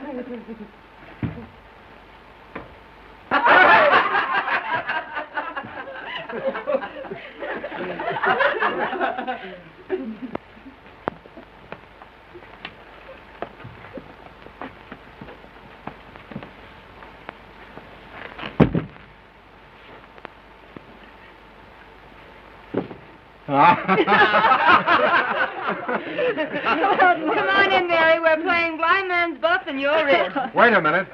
Come on in, Mary. We're playing blind man's buff and you're in. Wait a minute.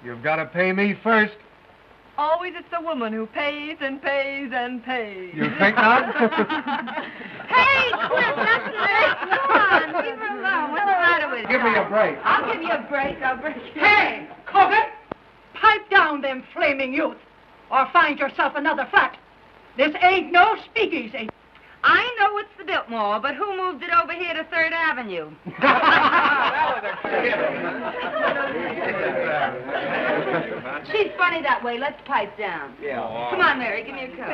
You've got to pay me first. Always it's the woman who pays and pays and pays. You think not? Hey, quit. That's nice. Come on. Leave her alone. What's the matter with you? Give me a break. I'll give you a break. I'll break you. Hey, Corbett! Pipe down them flaming youth, or find yourself another flat. This ain't no speakeasy. I know it's the Biltmore, but who moved it over here to 3rd Avenue? She's funny that way. Let's pipe down. Yeah. Come on, Mary. Give me a cup.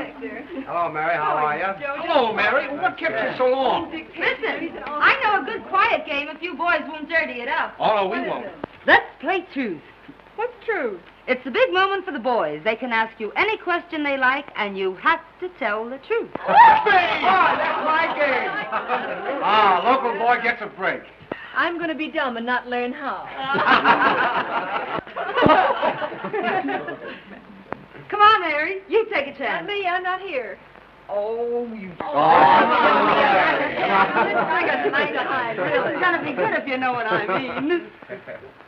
Hello, Mary. How are you? Hello, Mary. What kept you so long? Listen, I know a good quiet game if you boys won't dirty it up. Oh, no, we won't. Let's play truth. What's true? It's a big moment for the boys. They can ask you any question they like, and you have to tell the truth. That's my game. Local boy gets a break. I'm going to be dumb and not learn how. Come on, Mary. You take a chance. Not me, I'm not here. Oh, you... It's going to be good if you know what I mean.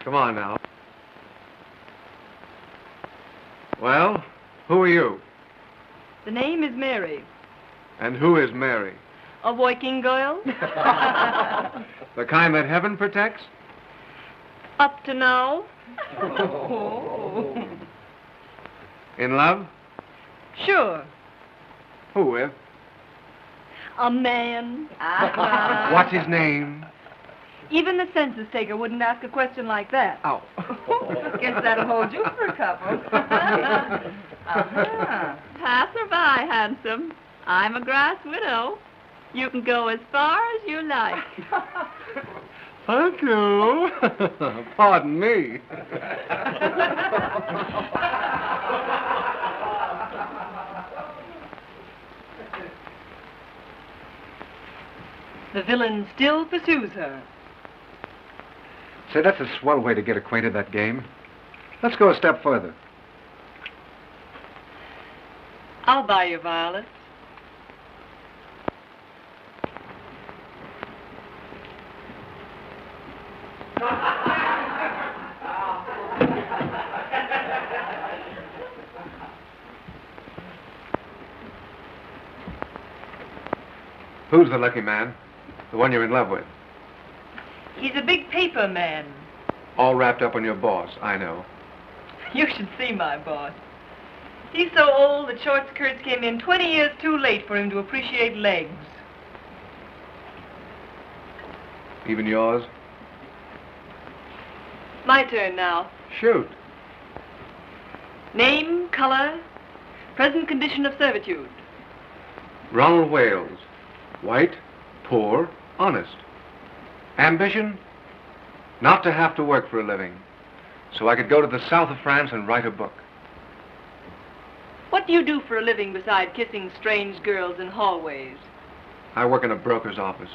Come on now. Well, who are you? The name is Mary. And who is Mary? A working girl. The kind that heaven protects? Up to now. In love? Sure. Who with? A man. What's his name? Even the census taker wouldn't ask a question like that. Oh. Guess that'll hold you for a couple. Pass or by, handsome. I'm a grass widow. You can go as far as you like. Thank you. Pardon me. The villain still pursues her. Say, that's a swell way to get acquainted, that game. Let's go a step further. I'll buy you violets. Who's the lucky man? The one you're in love with? He's a big paper man. All wrapped up on your boss, I know. You should see my boss. He's so old that short skirts came in 20 years too late for him to appreciate legs. Even yours? My turn now. Shoot. Name, color, present condition of servitude. Ronald Wales. White, poor, honest. Ambition? Not to have to work for a living, so I could go to the south of France and write a book. What do you do for a living beside kissing strange girls in hallways? I work in a broker's office.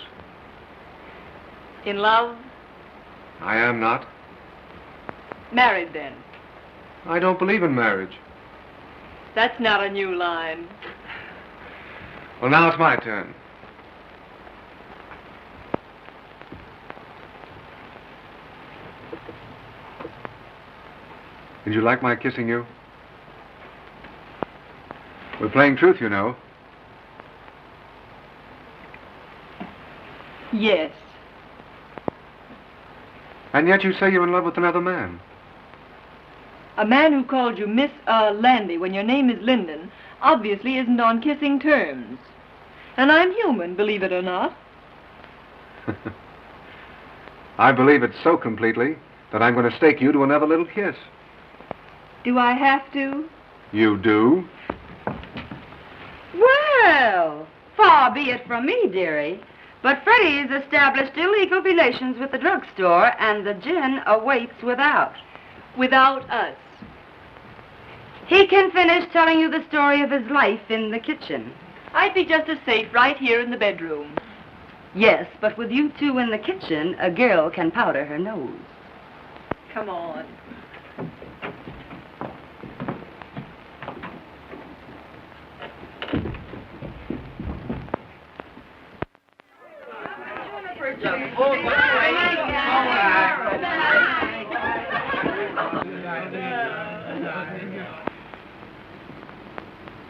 In love? I am not. Married then? I don't believe in marriage. That's not a new line. Well, now it's my turn. Did you like my kissing you? We're playing truth, you know. Yes. And yet you say you're in love with another man. A man who called you Miss Landy when your name is Linden obviously isn't on kissing terms. And I'm human, believe it or not. I believe it so completely that I'm going to stake you to another little kiss. Do I have to? You do? Well, far be it from me, dearie. But Freddie's established illegal relations with the drugstore, and the gin awaits without. Without us. He can finish telling you the story of his life in the kitchen. I'd be just as safe right here in the bedroom. Yes, but with you two in the kitchen, a girl can powder her nose. Come on.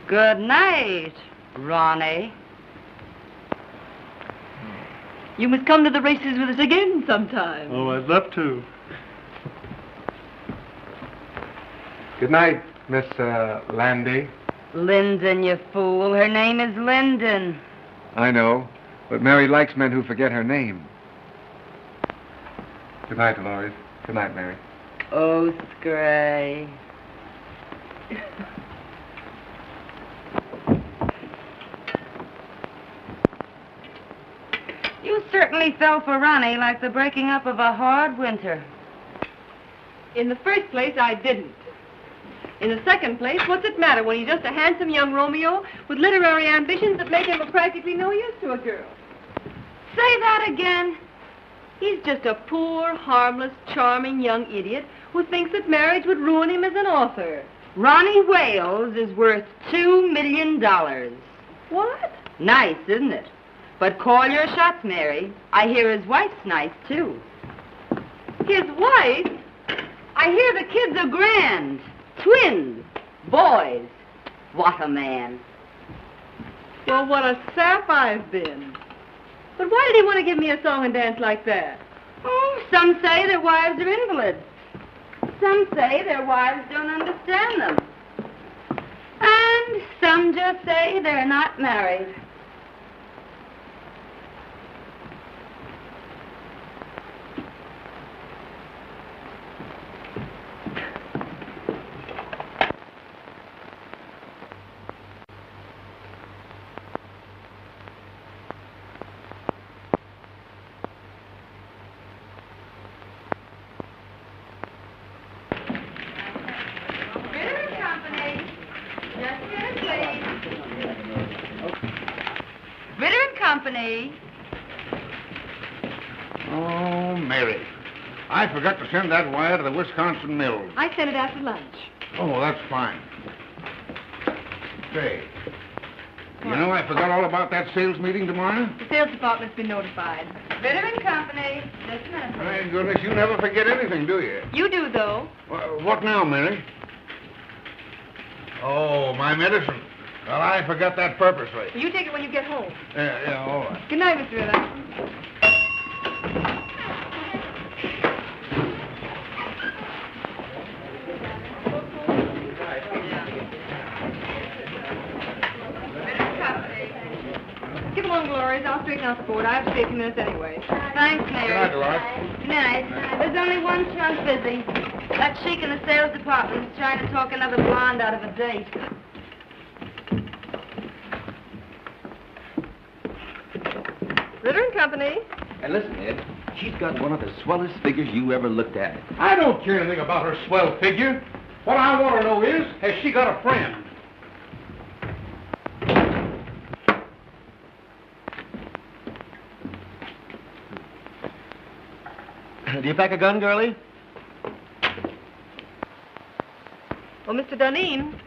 Good night, Ronnie. You must come to the races with us again sometime. Oh, I'd love to. Good night, Miss Landy. Lyndon, you fool. Her name is Lyndon. I know, but Mary likes men who forget her name. Good night, Dolores. Good night, Mary. Oh, Scray. You certainly fell for Ronnie like the breaking up of a hard winter. In the first place, I didn't. In the second place, what's it matter when he's just a handsome young Romeo with literary ambitions that make him of practically no use to a girl? Say that again. He's just a poor, harmless, charming young idiot who thinks that marriage would ruin him as an author. Ronnie Wales is worth $2 million. What? Nice, isn't it? But call your shots, Mary. I hear his wife's nice, too. His wife? I hear the kids are grand. Twins. Boys. What a man. Well, what a sap I've been. But why did he want to give me a song and dance like that? Oh, some say their wives are invalids. Some say their wives don't understand them. And some just say they're not married. Company. Oh, Mary. I forgot to send that wire to the Wisconsin Mills. I sent it after lunch. Oh, that's fine. Say, you know I forgot all about that sales meeting tomorrow? The sales department's been notified. Ritter and Company. Just a minute. Thank goodness, you never forget anything, do you? You do, though. What now, Mary? Oh, my medicine. Well, I forgot that purposely. You take it when you get home. Yeah, all right. Good night, Mr. Ritter. Get along, Dolores. I'll straighten out the board. I have to stay a few minutes anyway. Thanks, Mary. Good night, Dolores. Good night. There's only one trunk busy. That sheik in the sales department is trying to talk another blonde out of a date. Ritter and Company. And listen, Ed, she's got one of the swellest figures you ever looked at. I don't care anything about her swell figure. What I want to know is, has she got a friend? Do you pack a gun, girlie? Well, Mr. Duneen.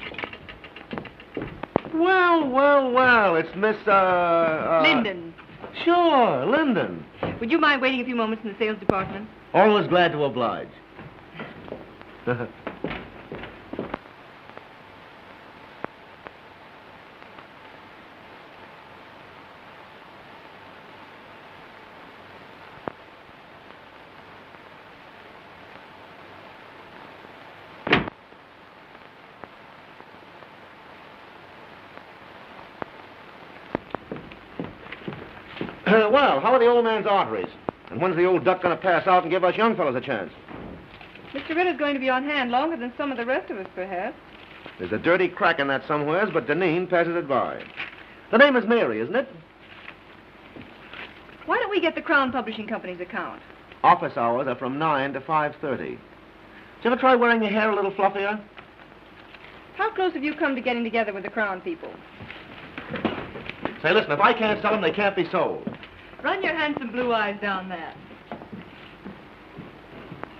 Well, it's Miss, Lyndon. Sure, Lyndon. Would you mind waiting a few moments in the sales department? Always glad to oblige. Well, how are the old man's arteries? And when's the old duck going to pass out and give us young fellows a chance? Mr. Ritter's going to be on hand longer than some of the rest of us, perhaps. There's a dirty crack in that somewheres, but Deneen passes it by. The name is Mary, isn't it? we get the Crown Publishing Company's account? Office hours are from 9 to 5:30. Did you ever try wearing your hair a little fluffier? How close have you come to getting together with the Crown people? Say, listen, if I can't sell them, they can't be sold. Run your handsome blue eyes down that.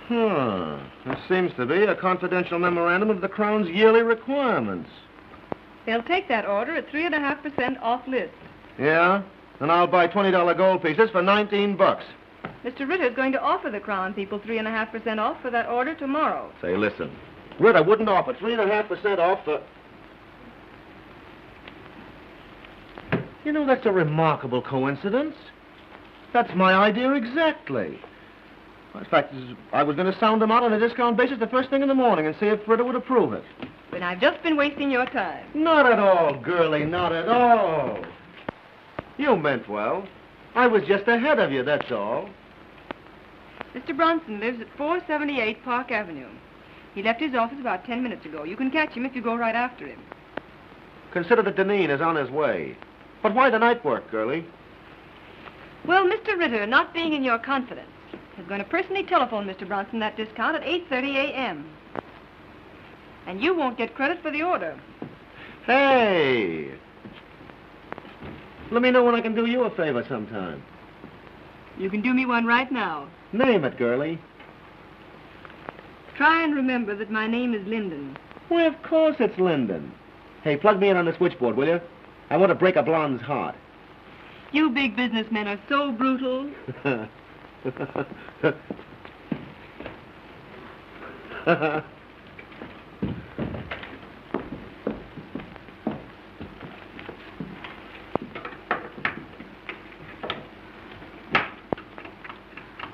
There seems to be a confidential memorandum of the Crown's yearly requirements. They'll take that order at 3.5% off list. Yeah? And I'll buy $20 gold pieces for $19. Mr. Ritter's going to offer the Crown people 3.5% off for that order tomorrow. Say, listen. Ritter wouldn't offer 3.5% off for... You know, that's a remarkable coincidence. That's my idea exactly. In fact, I was going to sound them out on a discount basis the first thing in the morning and see if Ritter would approve it. Then I've just been wasting your time. Not at all, girlie, not at all. You meant well. I was just ahead of you, that's all. Mr. Bronson lives at 478 Park Avenue. He left his office about 10 minutes ago. You can catch him if you go right after him. Consider that Deneen is on his way. But why the night work, girlie? Well, Mr. Ritter, not being in your confidence, is going to personally telephone Mr. Bronson that discount at 8:30 a.m. And you won't get credit for the order. Hey! Let me know when I can do you a favor sometime. You can do me one right now. Name it, girlie. Try and remember that my name is Linden. Why, of course it's Linden. Hey, plug me in on the switchboard, will you? I want to break a blonde's heart. You big businessmen are so brutal.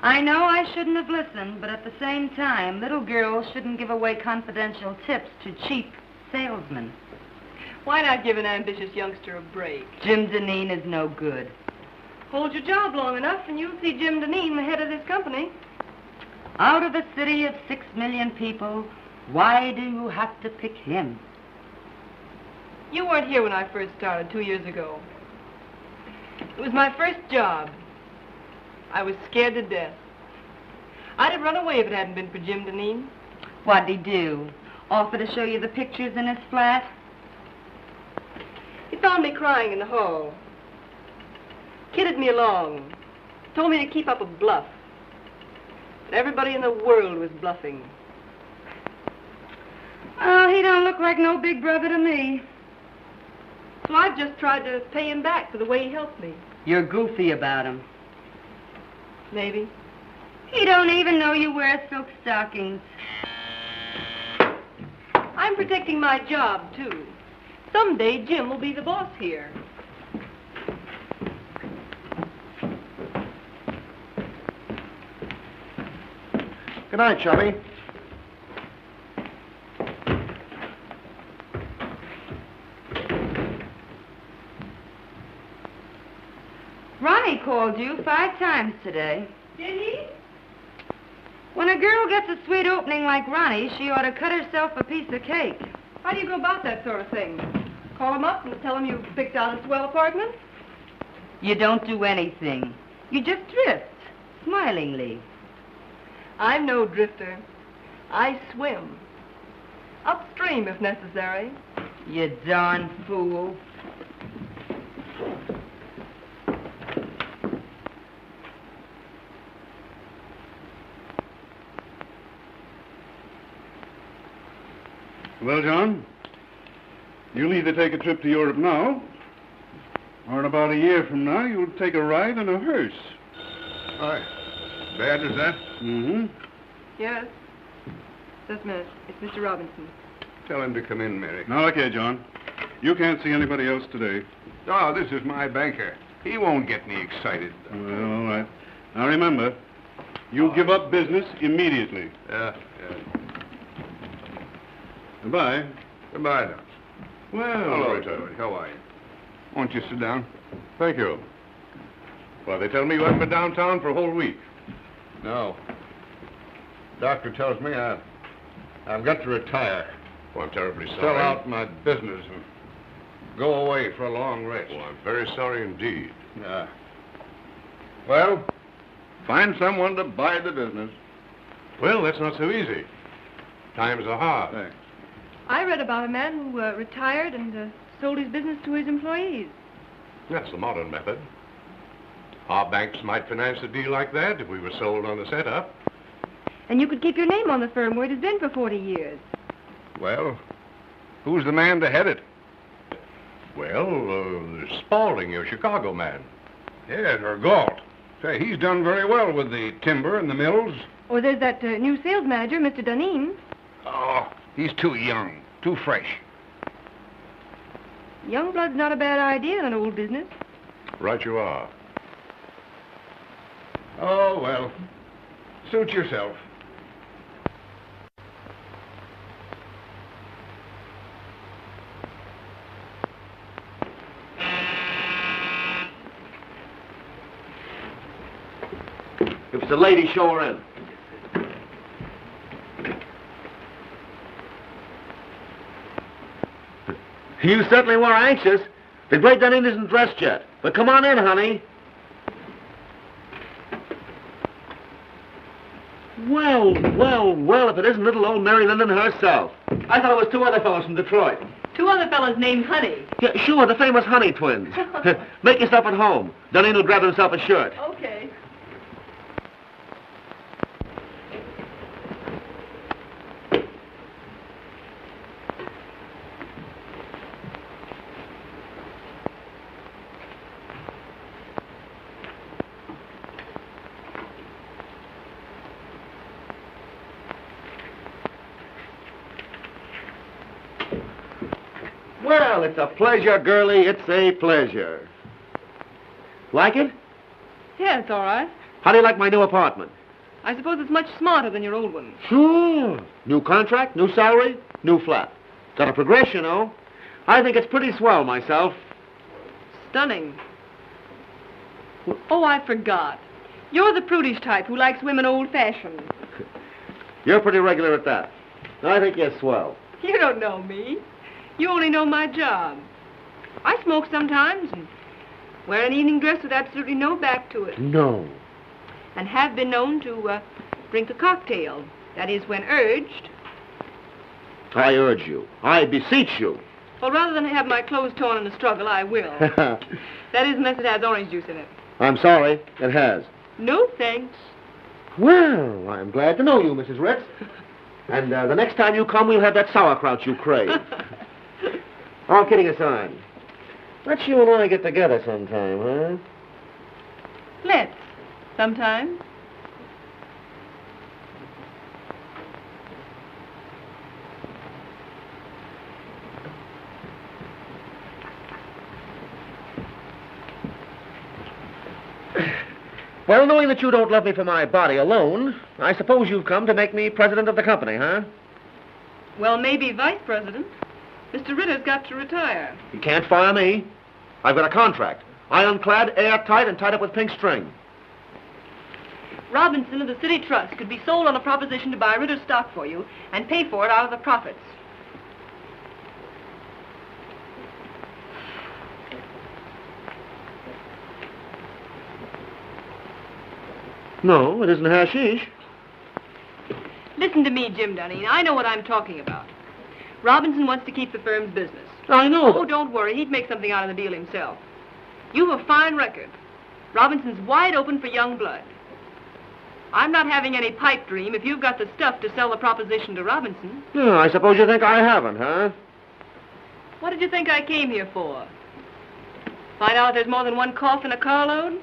I know I shouldn't have listened, but at the same time, little girls shouldn't give away confidential tips to cheap salesmen. Why not give an ambitious youngster a break? Jim Deneen is no good. Hold your job long enough and you'll see Jim Deneen the head of this company. Out of a city of 6 million people, why do you have to pick him? You weren't here when I first started 2 years ago. It was my first job. I was scared to death. I'd have run away if it hadn't been for Jim Deneen. What'd he do? Offer to show you the pictures in his flat? He found me crying in the hall. Kidded me along. Told me to keep up a bluff. But everybody in the world was bluffing. Oh, he don't look like no big brother to me. So I've just tried to pay him back for the way he helped me. You're goofy about him. Maybe. He don't even know you wear silk stockings. I'm protecting my job, too. Someday Jim will be the boss here. Good night, Chubby. Ronnie called you 5 times today. Did he? When a girl gets a sweet opening like Ronnie, she ought to cut herself a piece of cake. How do you go about that sort of thing? Call him up and tell him you picked out a swell apartment? You don't do anything. You just drift, smilingly. I'm no drifter. I swim. Upstream, if necessary. You darn fool. Well, John, you'll either take a trip to Europe now, or in about a year from now, you'll take a ride in a hearse. Aye. Bad as that? Mm-hmm. Yes. Just a minute. It's Mr. Robinson. Tell him to come in, Mary. Now, look here, John. You can't see anybody else today. Oh, this is my banker. He won't get me excited. Well, all right. Now, remember, you give up business immediately. Yeah. Goodbye. Goodbye, now. Well, Hello, Richard. George. How are you? Won't you sit down? Thank you. Well, they tell me you haven't been downtown for a whole week. No. Doctor tells me I've got to retire. Well, I'm terribly sorry. Sell out my business and go away for a long rest. Well, I'm very sorry indeed. Yeah. Well, find someone to buy the business. Well, that's not so easy. Times are hard. Thanks. I read about a man who retired and sold his business to his employees. That's the modern method. Our banks might finance a deal like that if we were sold on the setup. And you could keep your name on the firm where it has been for 40 years. Well, who's the man to head it? Well, Spaulding, your Chicago man. Yes, or Galt. Say, he's done very well with the timber and the mills. Or there's that new sales manager, Mr. Duneen. Oh, he's too young, too fresh. Young blood's not a bad idea in an old business. Right you are. Oh, well, suit yourself. If it's a lady, show her in. You certainly were anxious. The great Duneen isn't dressed yet. But come on in, honey. Well, well, well, if it isn't little old Mary Linden herself. I thought it was two other fellows from Detroit. Two other fellas named Honey. Yeah, sure, the famous Honey twins. Make yourself at home. Duneen will grab himself a shirt. Okay. Well, it's a pleasure, girlie. It's a pleasure. Like it? Yeah, it's all right. How do you like my new apartment? I suppose it's much smarter than your old one. Sure. New contract, new salary, new flat. Got a progression, you know. I think it's pretty swell myself. Stunning. Oh, I forgot. You're the prudish type who likes women old-fashioned. You're pretty regular at that. I think you're swell. You don't know me. You only know my job. I smoke sometimes and wear an evening dress with absolutely no back to it. No. And have been known to drink a cocktail. That is, when urged. I urge you. I beseech you. Well, rather than have my clothes torn in a struggle, I will. That is, unless it has orange juice in it. I'm sorry. It has. No, thanks. Well, I'm glad to know you, Mrs. Ritz. And the next time you come, we'll have that sauerkraut you crave. All kidding aside, let's you and I get together sometime, huh? Let's. Sometime. Well, knowing that you don't love me for my body alone, I suppose you've come to make me president of the company, huh? Well, maybe vice president. Mr. Ritter's got to retire. You can't fire me. I've got a contract. Ironclad, airtight, and tied up with pink string. Robinson of the City Trust could be sold on a proposition to buy Ritter's stock for you and pay for it out of the profits. No, it isn't hashish. Listen to me, Jim Duneen. I know what I'm talking about. Robinson wants to keep the firm's business. I know. Oh, don't worry. He'd make something out of the deal himself. You've a fine record. Robinson's wide open for young blood. I'm not having any pipe dream if you've got the stuff to sell the proposition to Robinson. Yeah, I suppose you think I haven't, huh? What did you think I came here for? Find out if there's more than one cough in a carload?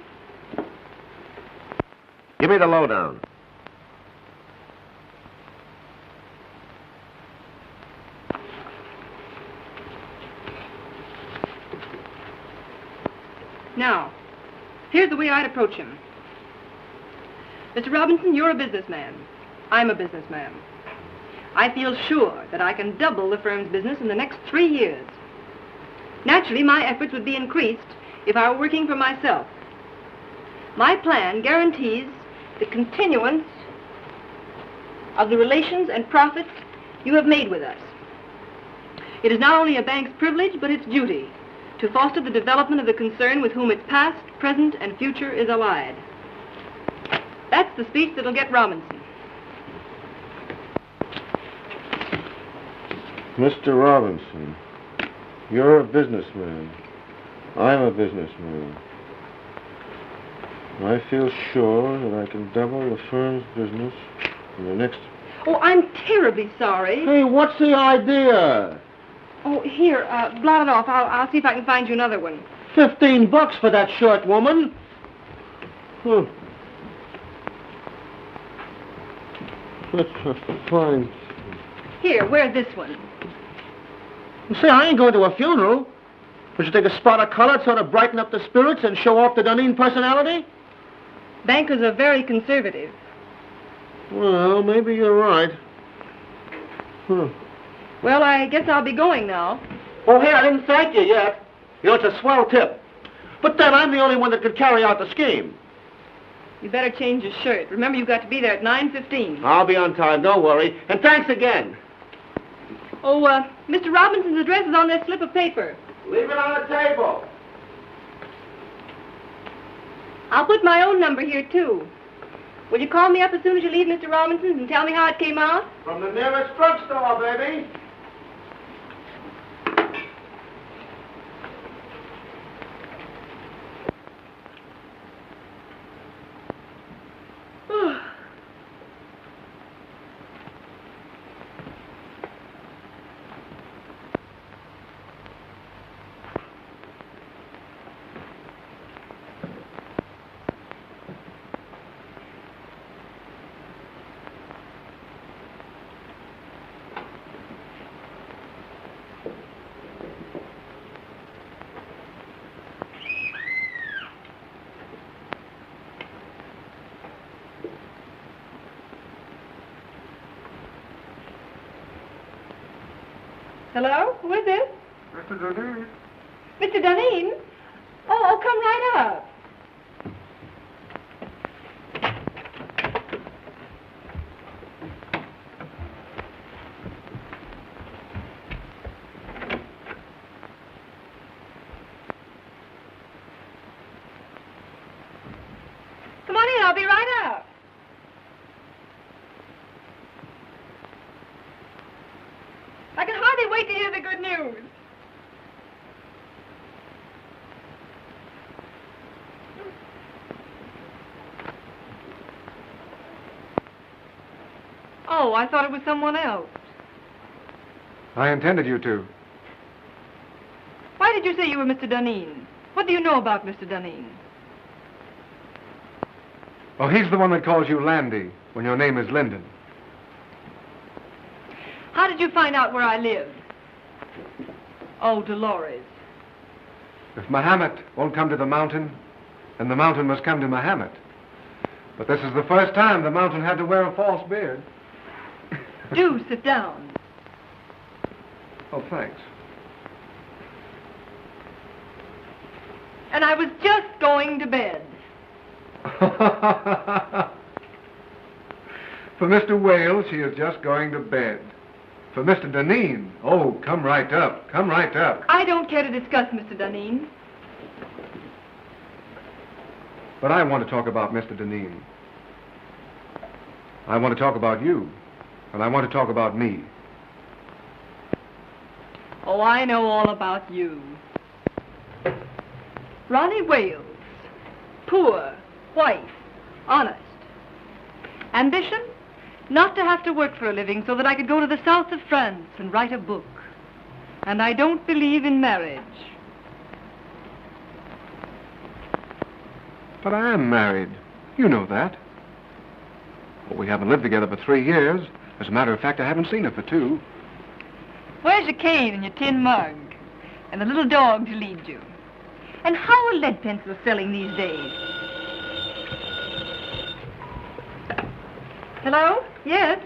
Give me the lowdown. Now, here's the way I'd approach him. Mr. Robinson, you're a businessman. I'm a businessman. I feel sure that I can double the firm's business in the next 3 years. Naturally, my efforts would be increased if I were working for myself. My plan guarantees the continuance of the relations and profits you have made with us. It is not only a bank's privilege, but its duty to foster the development of the concern with whom its past, present, and future is allied. That's the speech that'll get Robinson. Mr. Robinson, you're a businessman. I'm a businessman. I feel sure that I can double the firm's business in the next... Oh, I'm terribly sorry. Hey, what's the idea? Oh, here, blot it off. I'll see if I can find you another one. $15 for that shirt, woman. That's fine. Here, wear this one. Say, I ain't going to a funeral. Would you take a spot of color to sort of brighten up the spirits and show off the Dunedin personality? Bankers are very conservative. Well, maybe you're right. Well, I guess I'll be going now. Oh, hey, I didn't thank you yet. You know, it's a swell tip. But then I'm the only one that could carry out the scheme. You better change your shirt. Remember, you've got to be there at 9:15. I'll be on time, don't worry. And thanks again. Oh, Mr. Robinson's address is on this slip of paper. Leave it on the table. I'll put my own number here, too. Will you call me up as soon as you leave Mr. Robinson's and tell me how it came out? From the nearest drugstore, baby. Hello? Who is this? Mr. Dunedin. Mr. Dunedin? Oh, come right up. Come on in, I'll be right up. I can hardly wait to hear the good news. Oh, I thought it was someone else. I intended you to. Why did you say you were Mr. Dunedin? What do you know about Mr. Dunedin? Oh, he's the one that calls you Landy when your name is Linden. How did you find out where I live? Oh, Dolores. If Mahomet won't come to the mountain, then the mountain must come to Mahomet. But this is the first time the mountain had to wear a false beard. Do sit down. Oh, thanks. And I was just going to bed. For Mr. Wales, she is just going to bed. For Mr. Dunedin, oh, come right up. Come right up. I don't care to discuss Mr. Dunedin. But I want to talk about Mr. Dunedin. I want to talk about you. And I want to talk about me. Oh, I know all about you. Ronnie Wales. Poor, white, honest. Ambition? Not to have to work for a living so that I could go to the south of France and write a book. And I don't believe in marriage. But I am married. You know that. Well, we haven't lived together for 3 years. As a matter of fact, I haven't seen her for 2. Where's your cane and your tin mug? And the little dog to lead you? And how are lead pencils selling these days? Hello? Yes?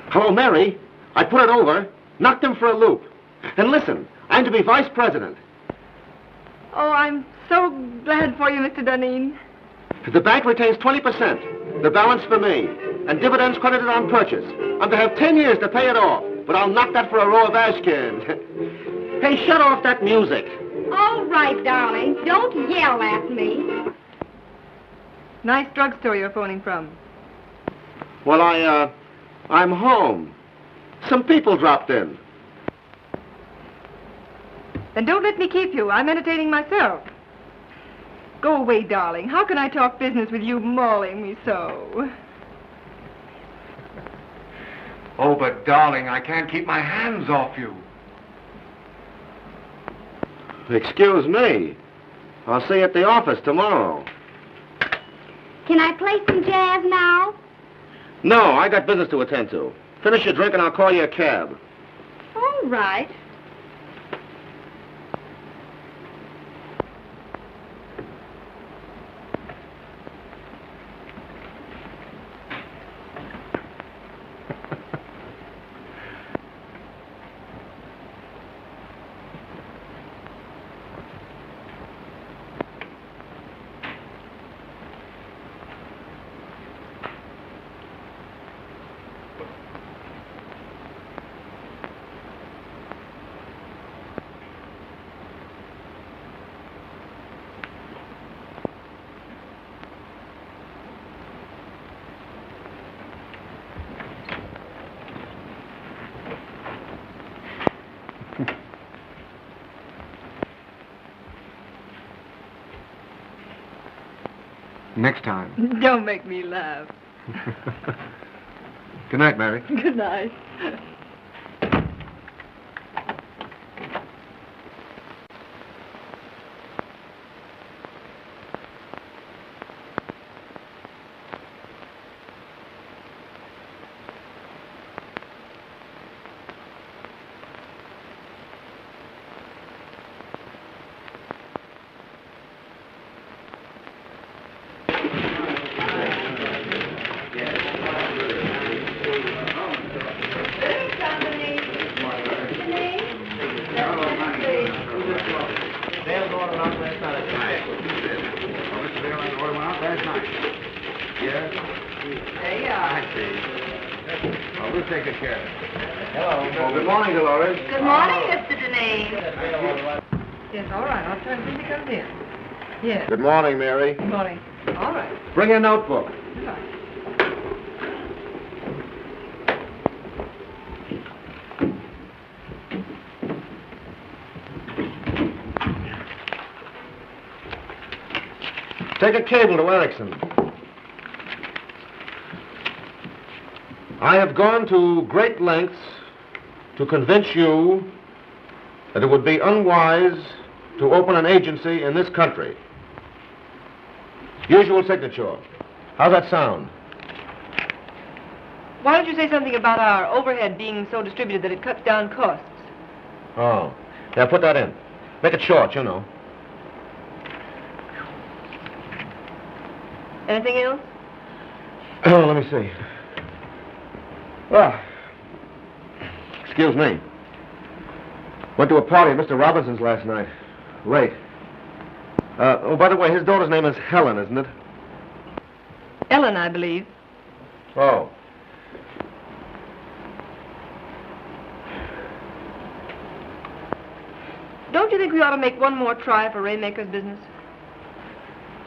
Hello, Mary. I put it over, knocked him for a loop. And listen, I'm to be vice president. Oh, I'm so glad for you, Mr. Dunedin. The bank retains 20%, the balance for me, and dividends credited on purchase. I'm to have 10 years to pay it off, but I'll knock that for a row of ash cans. Hey, shut off that music. All right, darling. Don't yell at me. Nice drugstore you're phoning from. Well, I'm home. Some people dropped in. Then don't let me keep you. I'm entertaining myself. Go away, darling. How can I talk business with you mauling me so? Oh, but darling, I can't keep my hands off you. Excuse me. I'll see you at the office tomorrow. Can I play some jazz now? No, I got business to attend to. Finish your drink and I'll call you a cab. All right. Next time. Don't make me laugh. Good night, Mary. Good night. Good morning, Dolores. Good morning, Mr. Deneen. Yes, all right. I'll try as soon as he comes in. Yes. Good morning, Mary. Good morning. All right. Bring your notebook. Good night. Take a cable to Erickson. I have gone to great lengths to convince you that it would be unwise to open an agency in this country. Usual signature. How's that sound? Why don't you say something about our overhead being so distributed that it cuts down costs? Oh. Yeah, put that in. Make it short, you know. Anything else? Oh, let me see. Well, excuse me. Went to a party at Mr. Robinson's last night. Late. Oh, by the way, his daughter's name is Helen, isn't it? Ellen, I believe. Oh. Don't you think we ought to make one more try for Raymaker's business?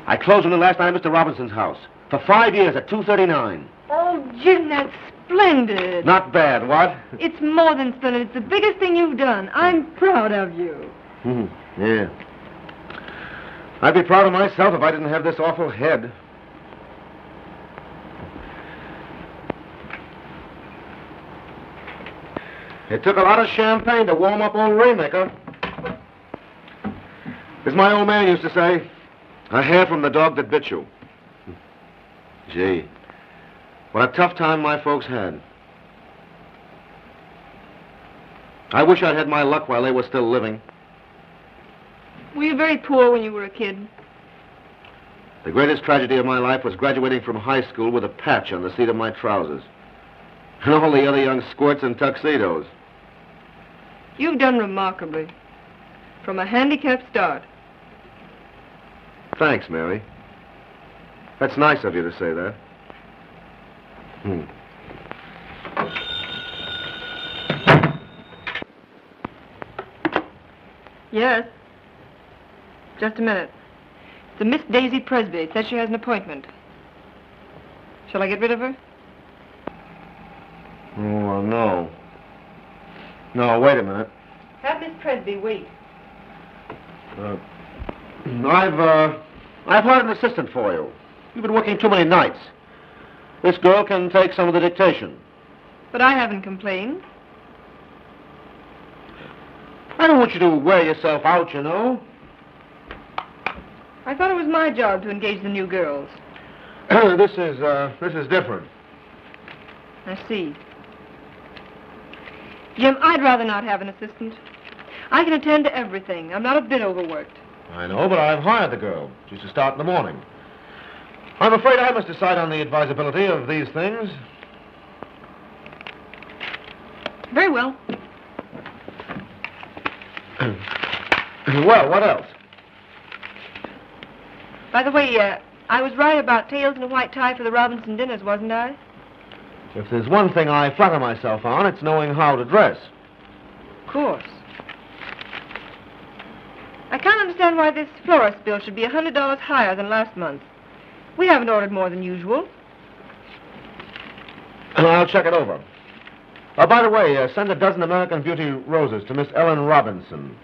I closed on him last night at Mr. Robinson's house. For 5 years at 239. Oh, Jim, that's splendid. Not bad, what? It's more than splendid. It's the biggest thing you've done. I'm proud of you. Yeah. I'd be proud of myself if I didn't have this awful head. It took a lot of champagne to warm up old Raymaker. As my old man used to say, a hair from the dog that bit you. Gee, what a tough time my folks had. I wish I'd had my luck while they were still living. Were you very poor when you were a kid? The greatest tragedy of my life was graduating from high school with a patch on the seat of my trousers. And all the other young squirts in tuxedos. You've done remarkably. From a handicapped start. Thanks, Mary. That's nice of you to say that. Yes. Just a minute. It's a Miss Daisy Presby. It says she has an appointment. Shall I get rid of her? Oh, no. No, wait a minute. Have Miss Presby wait. I've hired an assistant for you. You've been working too many nights. This girl can take some of the dictation. But I haven't complained. I don't want you to wear yourself out, you know. I thought it was my job to engage the new girls. This is different. I see. Jim, I'd rather not have an assistant. I can attend to everything. I'm not a bit overworked. I know, but I've hired the girl. She's to start in the morning. I'm afraid I must decide on the advisability of these things. Very well. Well, what else? By the way, I was right about tails and a white tie for the Robinson dinners, wasn't I? If there's one thing I flatter myself on, it's knowing how to dress. Of course. I can't understand why this florist bill should be $100 higher than last month. We haven't ordered more than usual. I'll check it over. By the way, send a dozen American Beauty roses to Miss Ellen Robinson.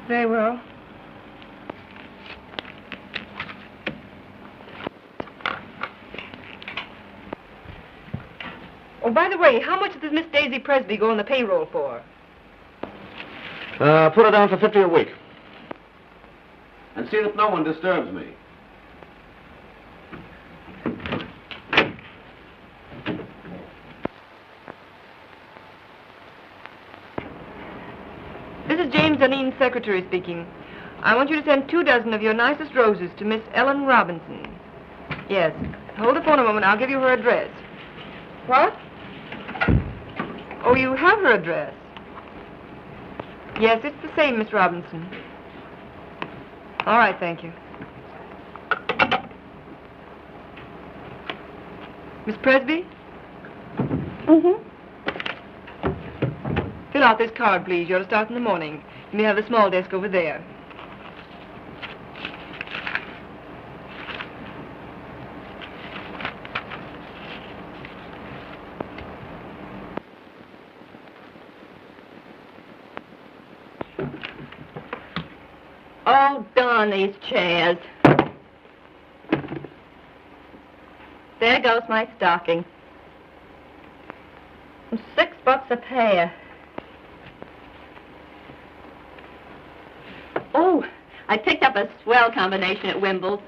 Very well. Oh, by the way, how much does Miss Daisy Presby go on the payroll for? Put her down for $50 a week. And see that no one disturbs me. This is James Duneen's secretary speaking. I want you to send 2 dozen of your nicest roses to Miss Ellen Robinson. Yes. Hold the phone a moment. I'll give you her address. What? Oh, you have her address. Yes, it's the same, Miss Robinson. All right, thank you. Miss Presby? Mm-hmm. Fill out this card, please. You're to start in the morning. You may have the small desk over there. Oh, darn these chairs. There goes my stocking. And $6 a pair. Oh, I picked up a swell combination at Wimble's.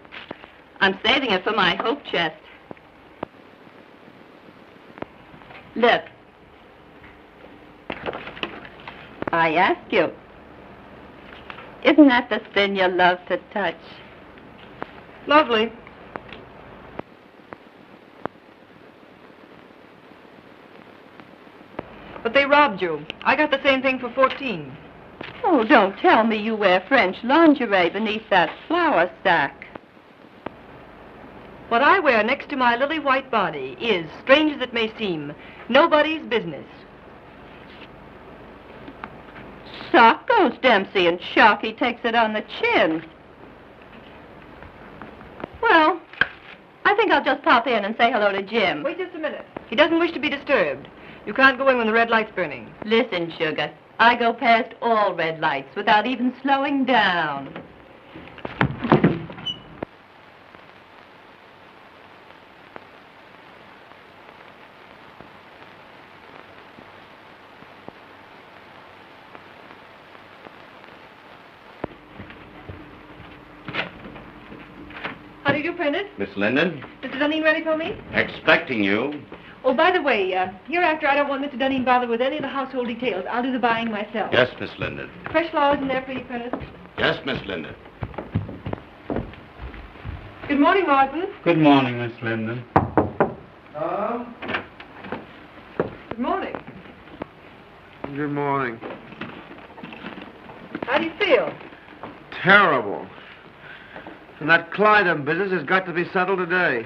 I'm saving it for my hope chest. Look. I ask you. Isn't that the thing you love to touch? Lovely. But they robbed you. I got the same thing for 14. Oh, don't tell me you wear French lingerie beneath that flour sack. What I wear next to my lily white body is, strange as it may seem, nobody's business. Sock goes Dempsey, and Sharky takes it on the chin. Well, I think I'll just pop in and say hello to Jim. Wait just a minute. He doesn't wish to be disturbed. You can't go in when the red light's burning. Listen, sugar, I go past all red lights without even slowing down. How did you print it? Miss Linden, Mr. Duneen ready for me? expecting you. Oh, by the way, hereafter I don't want Mr. Duneen bothered with any of the household details. I'll do the buying myself. Yes, Miss Linden. Fresh flowers in there for you, Prentice. Yes, Miss Linden. Good morning, Martin. Good morning, Miss Linden. Good morning. Good morning. How do you feel? Terrible. And that Clydem business has got to be settled today.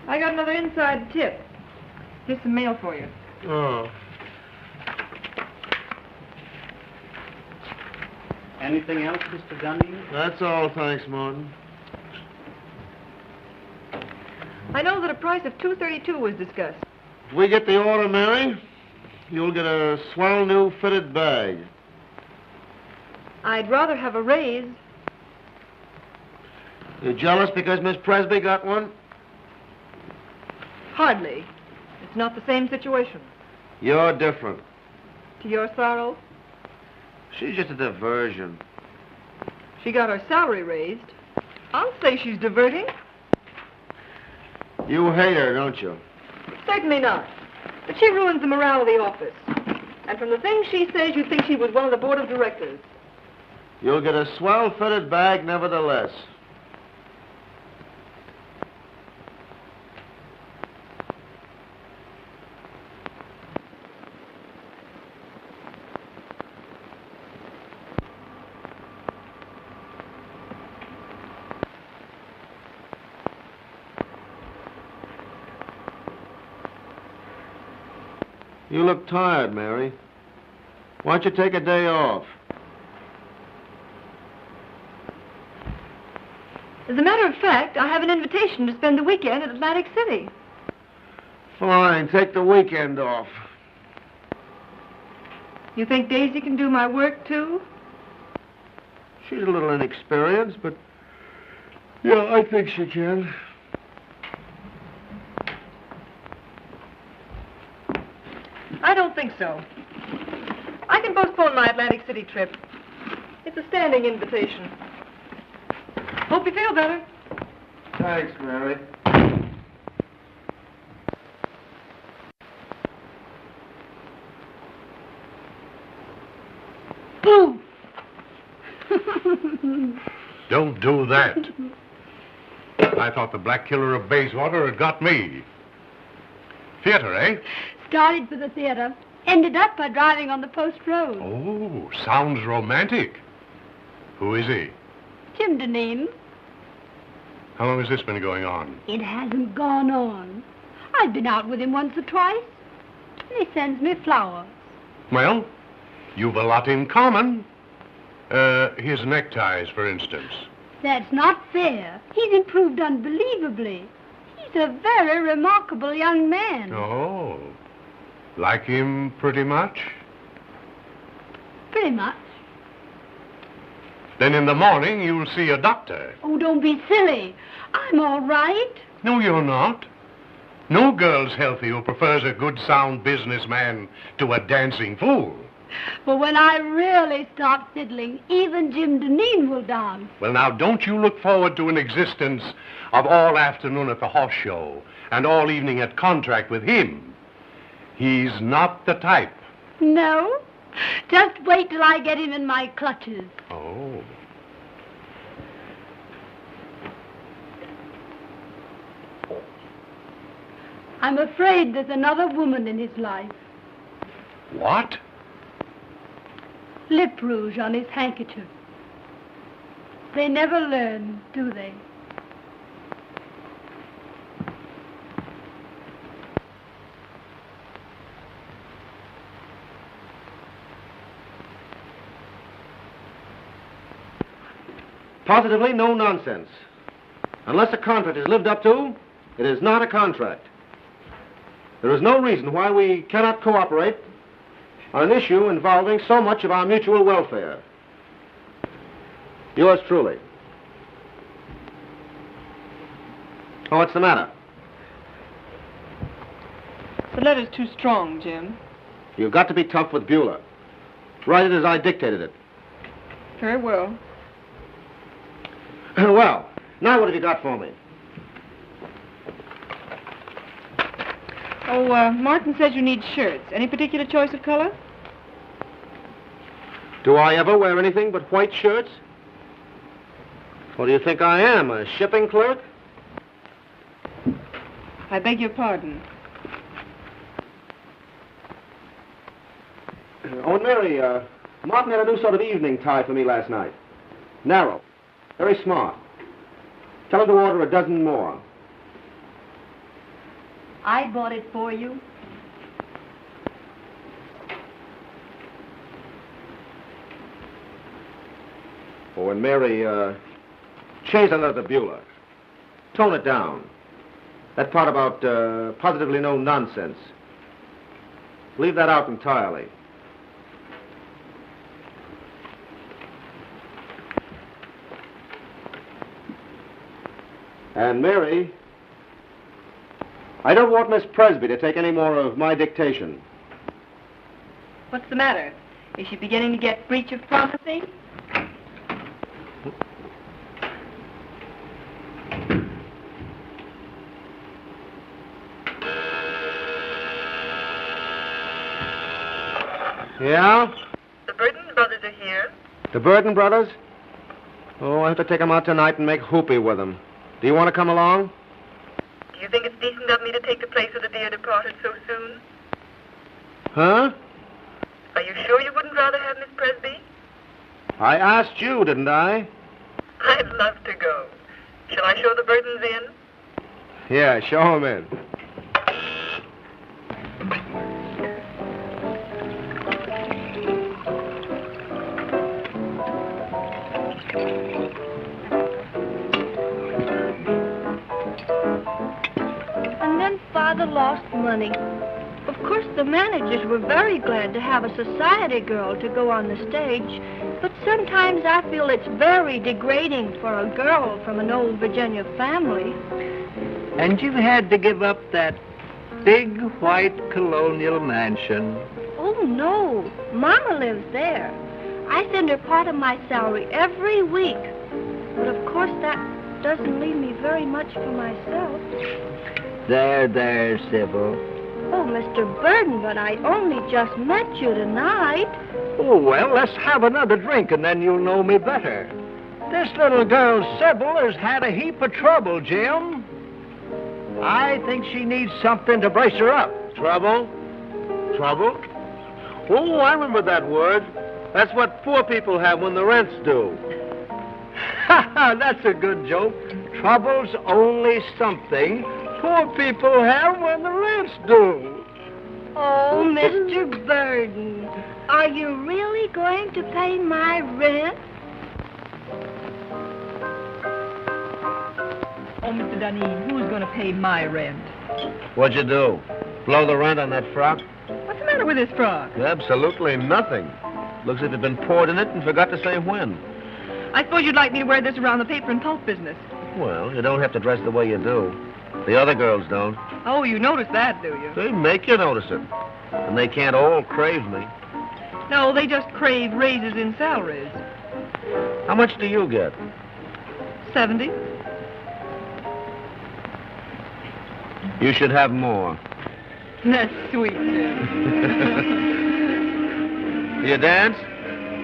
I got another inside tip. Here's some mail for you. Oh. Anything else, Mr. Gunning? That's all, thanks, Martin. I know that a price of $232 was discussed. If we get the order, Mary, you'll get a swell new fitted bag. I'd rather have a raise. You jealous because Miss Presby got one? Hardly. It's not the same situation. You're different. To your sorrow, She's just a diversion. she got her salary raised. I'll say she's diverting. You hate her, don't you? Certainly not. But she ruins the morale of the office. And from the things she says, you'd think she was one of the board of directors. You'll get a swell fitted bag nevertheless. You look tired, Mary. Why don't you take a day off? As a matter of fact, I have an invitation to spend the weekend at Atlantic City. Fine, take the weekend off. You think Daisy can do my work, too? She's a little inexperienced, but yeah, I think she can. I don't think so. I can postpone my Atlantic City trip. It's a standing invitation. Hope you feel better. Thanks, Mary. Boo! Don't do that. I thought the Black Killer of Bayswater had got me. Theater, eh? Started for the theater. Ended up by driving on the post road. Oh, sounds romantic. Who is he? Jim Deneen. How long has this been going on? It hasn't gone on. I've been out with him once or twice. And he sends me flowers. Well, you've a lot in common. His neckties, for instance. That's not fair. He's improved unbelievably. He's a very remarkable young man. Oh, like him pretty much? Pretty much. Then in the morning you'll see a doctor. Oh, don't be silly. I'm all right. No, you're not. No girl's healthy who prefers a good, sound businessman to a dancing fool. But when I really start fiddling, even Jim Deneen will dance. Well, now, don't you look forward to an existence of all afternoon at the horse show and all evening at contract with him. He's not the type. No? Just wait till I get him in my clutches. Oh. I'm afraid there's another woman in his life. What? Lip rouge on his handkerchief. They never learn, do they? Positively no nonsense. Unless a contract is lived up to, it is not a contract. There is no reason why we cannot cooperate on an issue involving so much of our mutual welfare. Yours truly. Oh, what's the matter? The letter's too strong, Jim. You've got to be tough with Beulah. Write it as I dictated it. Very well. Well, now what have you got for me? Oh, Martin says you need shirts. Any particular choice of color? Do I ever wear anything but white shirts? What do you think I am, a shipping clerk? I beg your pardon. Oh, and Mary, Martin had a new sort of evening tie for me last night. Narrow. Very smart. Tell him to order a dozen more. I bought it for you. Oh, and Mary, change that letter to Beulah. Tone it down. That part about positively no nonsense. Leave that out entirely. And Mary, I don't want Miss Presby to take any more of my dictation. What's the matter? Is she beginning to get breach of promising? Yeah? The Burton brothers are here. The Burton brothers? Oh, I have to take them out tonight and make hoopy with them. Do you want to come along? Do you think it's decent of me to take the place of the dear departed so soon? Huh? Are you sure you wouldn't rather have Miss Presby? I asked you, didn't I? I'd love to go. Shall I show the Burtons in? Yeah, show them in. And then Father lost money. Of course, the managers were very glad to have a society girl to go on the stage, but sometimes I feel it's very degrading for a girl from an old Virginia family. And you had to give up that big white colonial mansion. Oh, no. Mama lives there. I send her part of my salary every week. But of course, that doesn't leave me very much for myself. There, Sybil. Oh, Mr. Burton, but I only just met you tonight. Oh, well, let's have another drink and then you'll know me better. This little girl, Sybil, has had a heap of trouble, Jim. I think she needs something to brace her up. Trouble? Trouble? Oh, I remember that word. That's what poor people have when the rent's due. Ha ha, that's a good joke. Trouble's only something poor people have when the rent's due. Oh, Mr. Burton, are you really going to pay my rent? Oh, Mr. Dunedin, who's going to pay my rent? What'd you do? Blow the rent on that frock? What's the matter with this frock? Absolutely nothing. Looks as if it'd been poured in it and forgot to say when. I suppose you'd like me to wear this around the paper and pulp business. Well, you don't have to dress the way you do. The other girls don't. Oh, you notice that, do you? They make you notice it. And they can't all crave me. No, they just crave raises in salaries. How much do you get? 70. You should have more. That's sweet, Jim. You dance?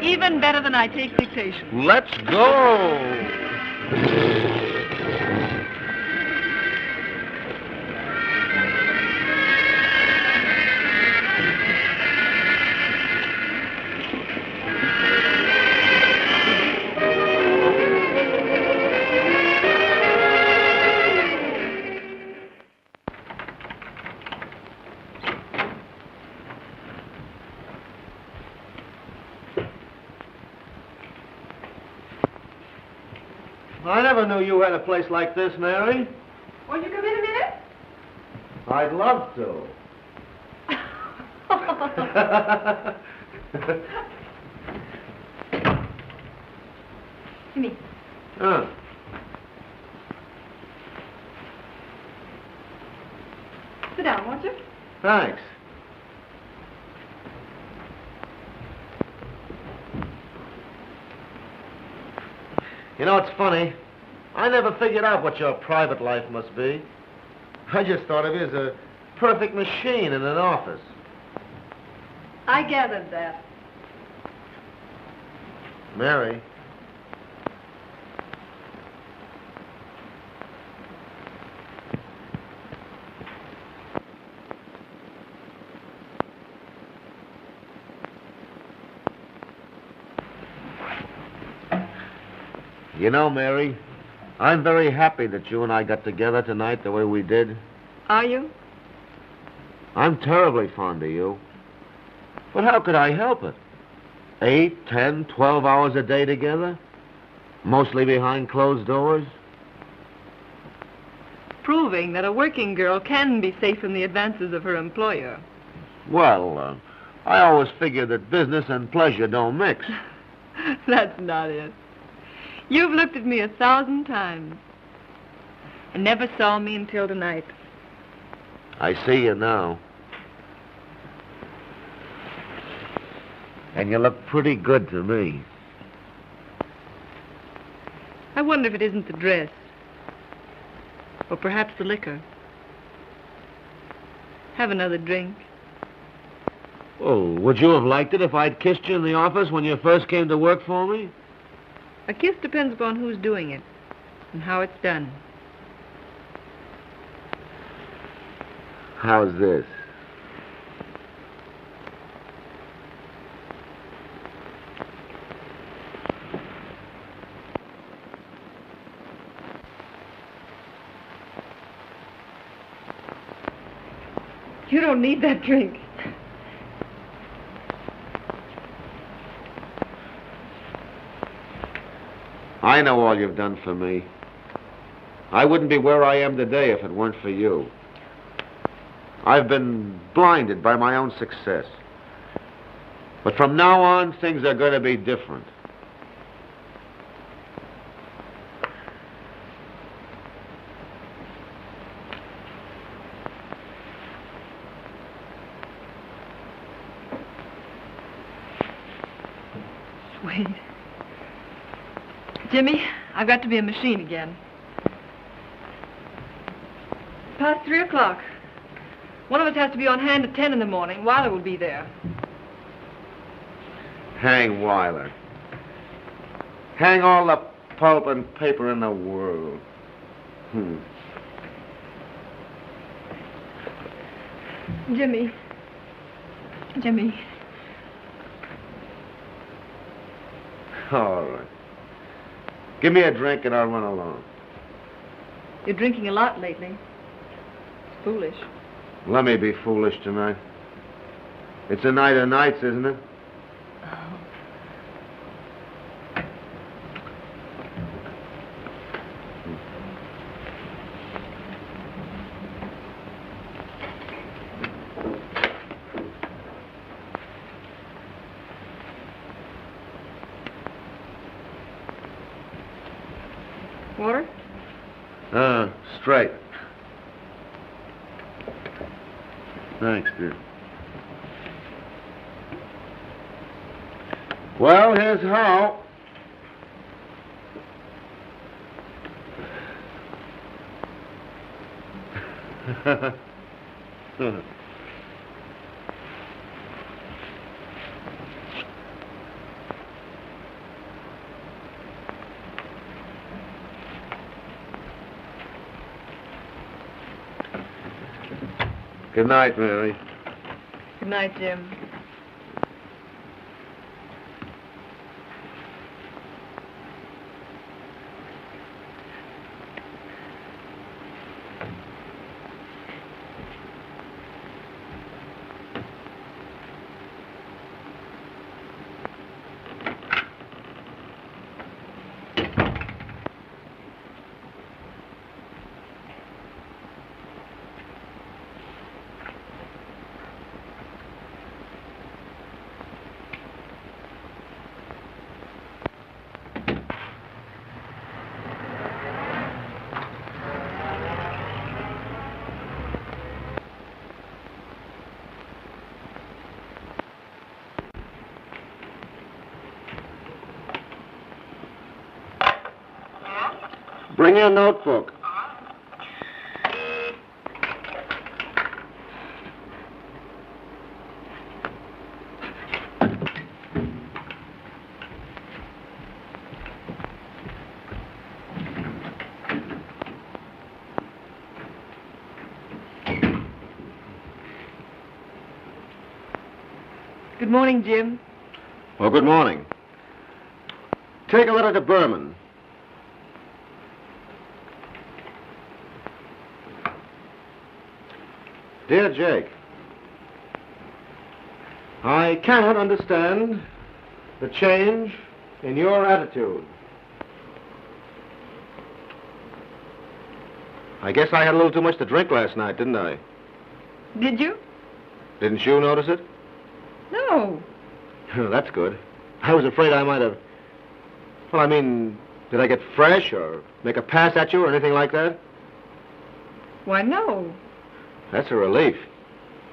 Even better than I take dictation. Let's go! I never knew you had a place like this, Mary. Won't you come in a minute? I'd love to. Jimmy. Sit down, won't you? Thanks. You know, it's funny. I never figured out what your private life must be. I just thought of you as a perfect machine in an office. I gathered that. Mary. You know, Mary, I'm very happy that you and I got together tonight the way we did. Are you? I'm terribly fond of you. But how could I help it? 8, 10, 12 hours a day together? Mostly behind closed doors? Proving that a working girl can be safe from the advances of her employer. Well, I always figured that business and pleasure don't mix. That's not it. You've looked at me 1,000 times and never saw me until tonight. I see you now. And you look pretty good to me. I wonder if it isn't the dress. Or perhaps the liquor. Have another drink. Oh, would you have liked it if I'd kissed you in the office when you first came to work for me? A kiss depends upon who's doing it and how it's done. How's this? You don't need that drink. I know all you've done for me. I wouldn't be where I am today if it weren't for you. I've been blinded by my own success. But from now on, things are going to be different. Sweet. Jimmy, I've got to be a machine again. Past 3 o'clock. One of us has to be on hand at 10 in the morning. Weiler will be there. Hang Weiler. Hang all the pulp and paper in the world. Jimmy. Jimmy. All right. Give me a drink and I'll run along. You're drinking a lot lately. It's foolish. Let me be foolish tonight. It's a night of nights, isn't it? Oh. Water? Straight. Thanks, dear. Well, here's how. Good night, Mary. Good night, Jim. Bring your notebook. Good morning, Jim. Well, good morning. Take a letter to Berman. Dear Jake, I cannot understand the change in your attitude. I guess I had a little too much to drink last night, didn't I? Did you? Didn't you notice it? No. That's good. I was afraid I might have... Well, I mean, did I get fresh or make a pass at you or anything like that? Why, no. That's a relief.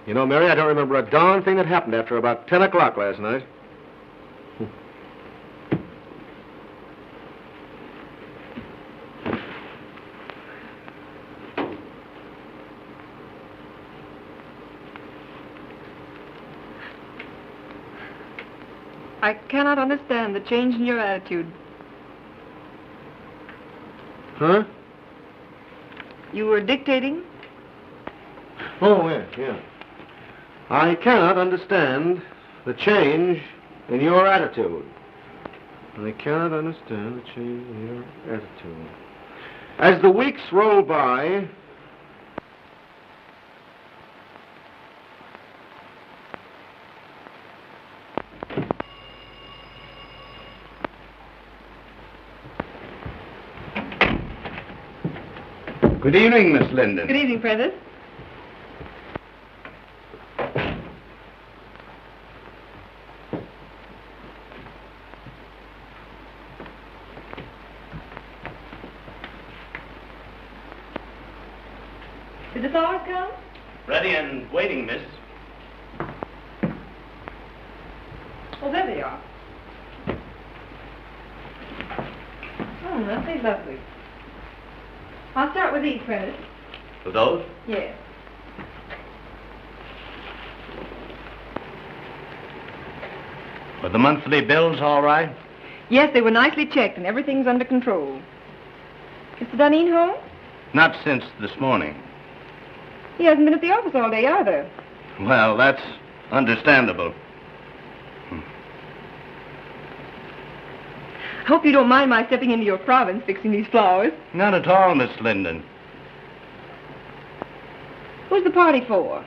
You know, Mary, I don't remember a darn thing that happened after about 10 o'clock last night. I cannot understand the change in your attitude. Huh? You were dictating? Oh, yeah. I cannot understand the change in your attitude. I cannot understand the change in your attitude. As the weeks roll by, Good evening, Miss Linden. Good evening, Prentice. Did the flowers come? Ready and waiting, miss. Oh, there they are. Oh, aren't they lovely? I'll start with these, Prentice. For those? Yes. Were the monthly bills all right? Yes, they were nicely checked and everything's under control. Mr. Duneen home? Not since this morning. He hasn't been at the office all day either. Well, that's understandable. I hope you don't mind my stepping into your province fixing these flowers. Not at all, Miss Linden. Who's the party for?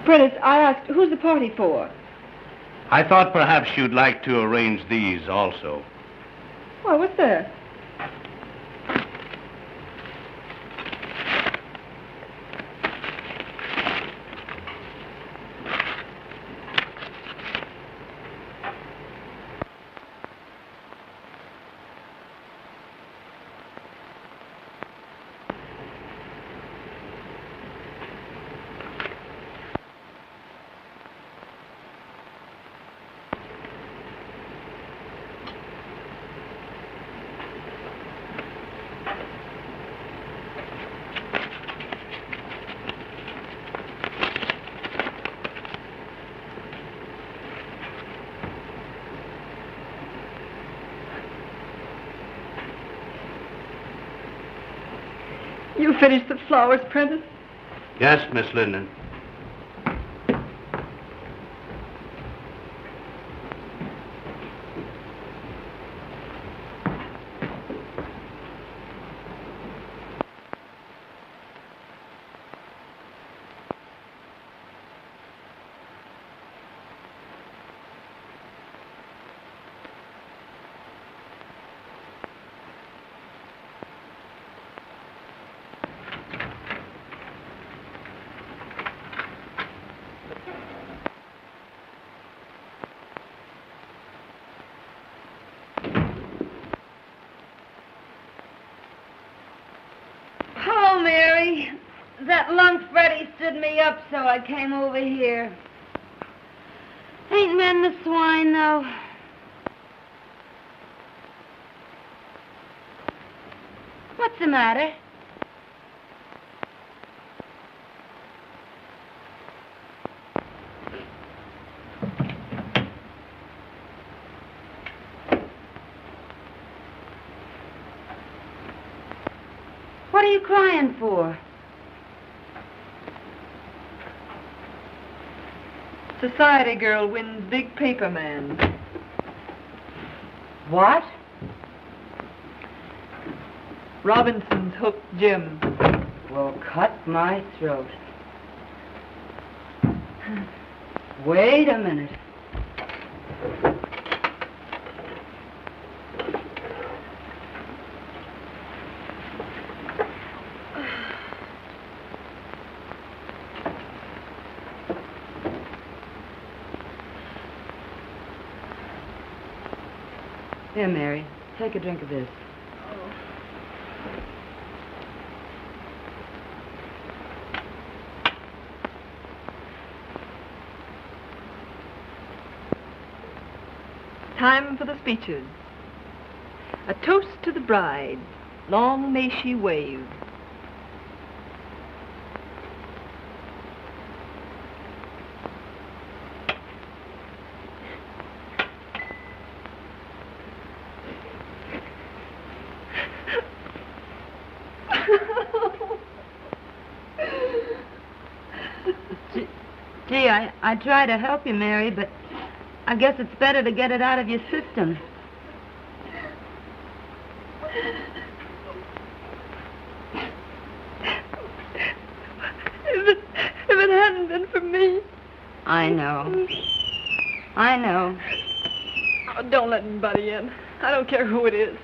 Prentice, I asked, who's the party for? I thought perhaps you'd like to arrange these also. Why, what's that? You finished the flowers, Prentice? Yes, Miss Linden. Hello, Mary. That lunk Freddie stood me up, so I came over here. Ain't men the swine, though. What's the matter? What are you crying for? Society girl wins big paper man. What? Robinson's hooked Jim. will cut my throat. Wait a minute. Here, Mary, take a drink of this. Time for the speeches. A toast to the bride. Long may she wave. Gee, I try to help you, Mary, but I guess it's better to get it out of your system. If it hadn't been for me. I know. I know. Oh, don't let anybody in. I don't care who it is.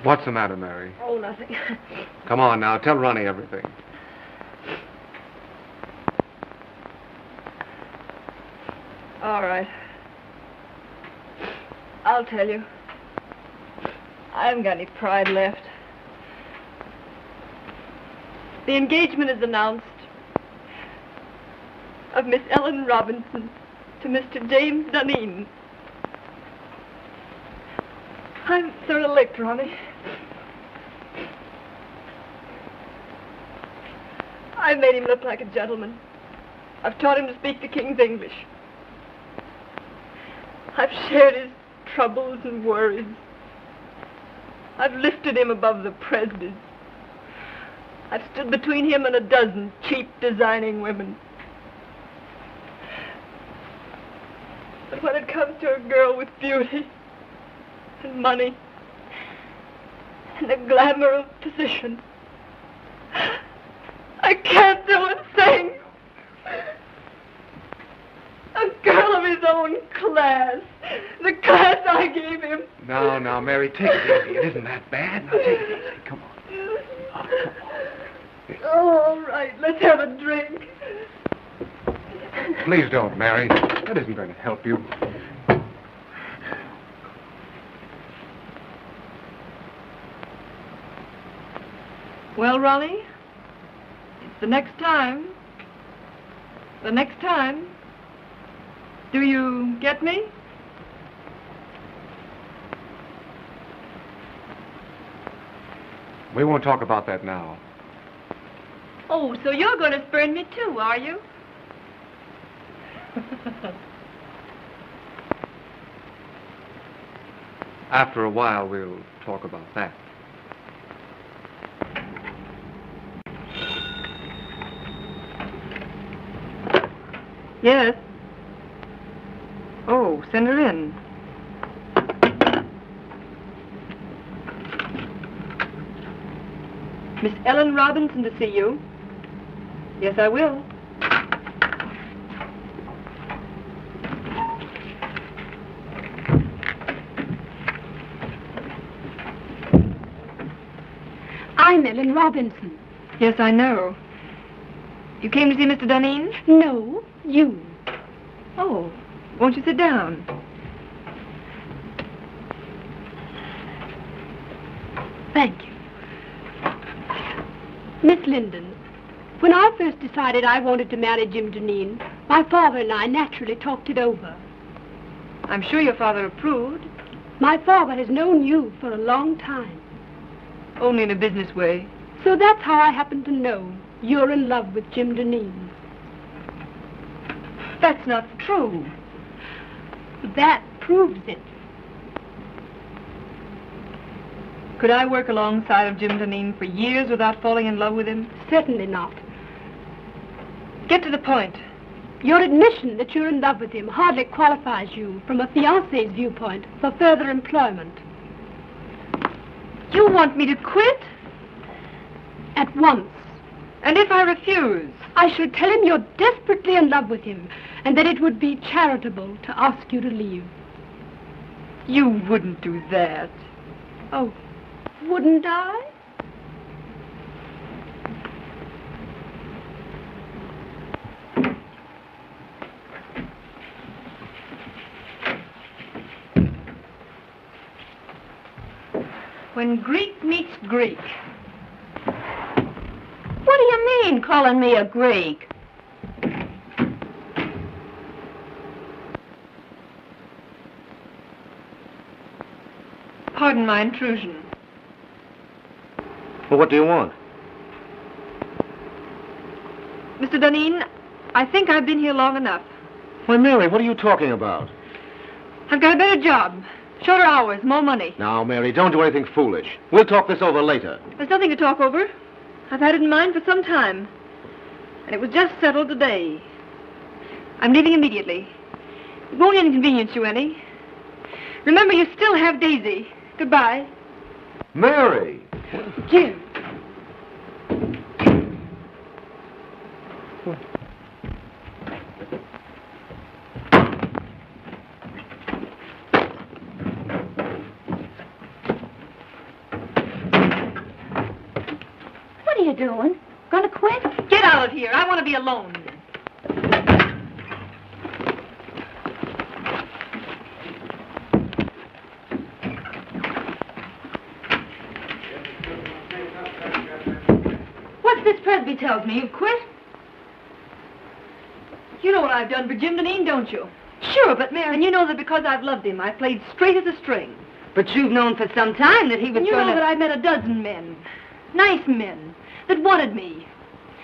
What's the matter, Mary? Oh, nothing. Come on now, tell Ronnie everything. All right. I'll tell you. I haven't got any pride left. The engagement is announced of Miss Ellen Robinson to Mr. James Duneen. I'm so licked, Ronnie. I've made him look like a gentleman. I've taught him to speak the King's English. I've shared his troubles and worries. I've lifted him above the prejudice. I've stood between him and a dozen cheap designing women. But when it comes to a girl with beauty and money and the glamour of position, I can't do a thing. A girl of his own class. The class I gave him. Now, Mary, take it easy. It isn't that bad. Now, take it easy. Come on. Oh, come on. Oh, all right. Let's have a drink. Please don't, Mary. That isn't going to help you. Well, Ronnie, it's the next time. The next time. Do you get me? We won't talk about that now. Oh, so you're going to spurn me too, are you? After a while, we'll talk about that. Yes. Oh, send her in. Miss Ellen Robinson to see you. Yes, I will. I'm Ellen Robinson. Yes, I know. You came to see Mr. Duneen? No, you. Oh, won't you sit down? Thank you. Miss Linden, when I first decided I wanted to marry Jim Duneen, My father and I naturally talked it over. I'm sure your father approved. My father has known you for a long time. Only in a business way. So that's how I happen to know you're in love with Jim Deneen. That's not true. That proves it. Could I work alongside of Jim Deneen for years without falling in love with him? Certainly not. Get to the point. Your admission that you're in love with him hardly qualifies you, from a fiancé's viewpoint, for further employment. You want me to quit? At once. And if I refuse? I should tell him you're desperately in love with him, and that it would be charitable to ask you to leave. You wouldn't do that. Oh, wouldn't I? When Greek meets Greek. What do you mean, calling me a Greek? Pardon my intrusion. Well, what do you want? Mr. Deneen, I think I've been here long enough. Why, Mary, what are you talking about? I've got a better job. Shorter hours, more money. Now, Mary, don't do anything foolish. We'll talk this over later. There's nothing to talk over. I've had it in mind for some time. And it was just settled today. I'm leaving immediately. It won't inconvenience you any. Remember, you still have Daisy. Goodbye. Mary! Jim. What are you doing? Gonna quit? Get out of here. I want to be alone. What's this Presby tells me? You've quit? You know what I've done for Jim Deneen, don't you? Sure, but Mary... And you know that because I've loved him, I played straight as a string. But you've known for some time that he was And you know that I met a dozen men. Nice men. That wanted me.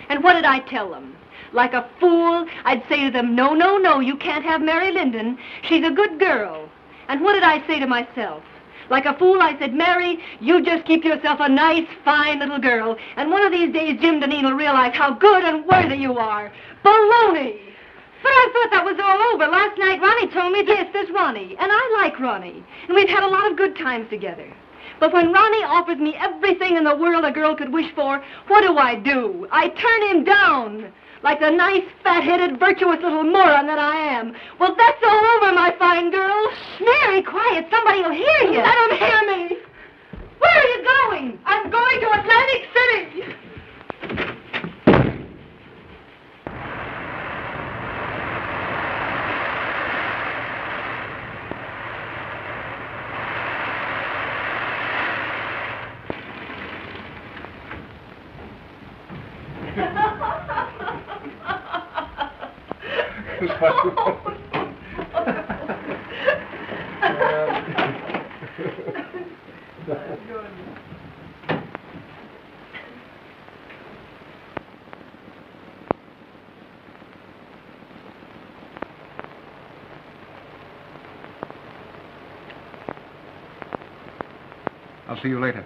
And what did I tell them? Like a fool, I'd say to them, no, no, no, you can't have Mary Linden. She's a good girl. And what did I say to myself? Like a fool, I said, Mary, you just keep yourself a nice, fine little girl. And one of these days, Jim Deneen will realize how good and worthy you are. Baloney! But I thought that was all over. Last night, Ronnie told me that... Yes, there's Ronnie. And I like Ronnie. And we've had a lot of good times together. But when Ronnie offers me everything in the world a girl could wish for, what do? I turn him down. Like the nice, fat-headed, virtuous little moron that I am. Well, that's all over, my fine girl. Mary, quiet. Somebody will hear you. Let him hear me. Where are you going? I'm going to Atlantic City. I'll see you later.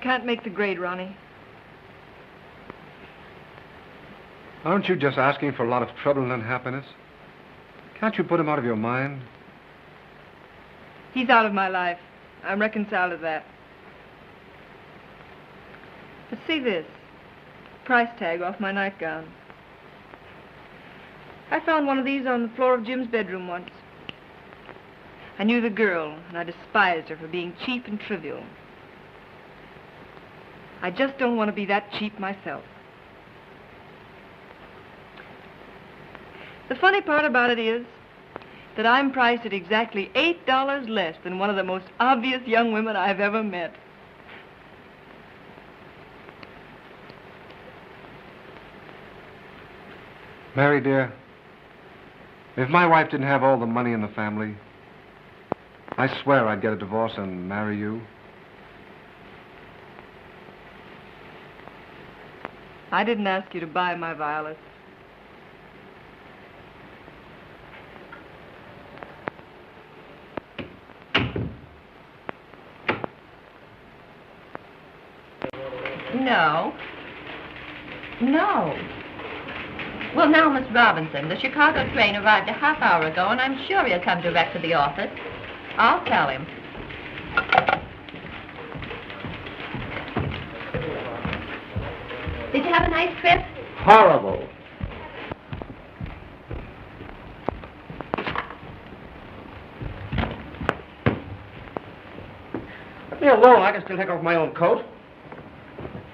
can't make the grade, Ronnie. Aren't you just asking for a lot of trouble and unhappiness? Can't you put him out of your mind? He's out of my life. I'm reconciled to that. But see this. Price tag off my nightgown. I found one of these on the floor of Jim's bedroom once. I knew the girl, and I despised her for being cheap and trivial. I just don't want to be that cheap myself. The funny part about it is that I'm priced at exactly $8 less than one of the most obvious young women I've ever met. Mary, dear, if my wife didn't have all the money in the family, I swear I'd get a divorce and marry you. I didn't ask you to buy my violets. No. No. Well, now, Miss Robinson, the Chicago train arrived a half hour ago, and I'm sure he'll come direct to the office. I'll tell him. Did you have a nice trip? Horrible. Let me alone. I can still take off my own coat.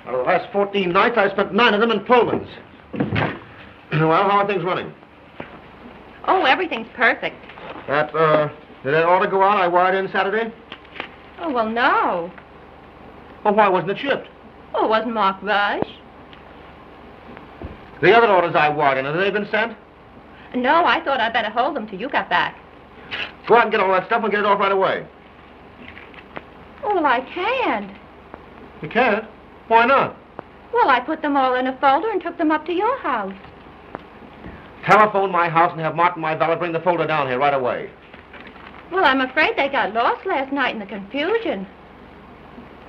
Out of the last 14 nights, I spent 9 of them in Pullmans. Well, how are things running? Oh, everything's perfect. Did that order go out I wired in Saturday? Oh, well, no. Well, why wasn't it shipped? Oh, it wasn't marked rush. The other orders I wired in, have they been sent? No, I thought I'd better hold them till you got back. Go out and get all that stuff and get it off right away. Oh, well, I can't. You can't? Why not? Well, I put them all in a folder and took them up to your house. Telephone my house and have Martin, my valet, bring the folder down here right away. Well, I'm afraid they got lost last night in the confusion.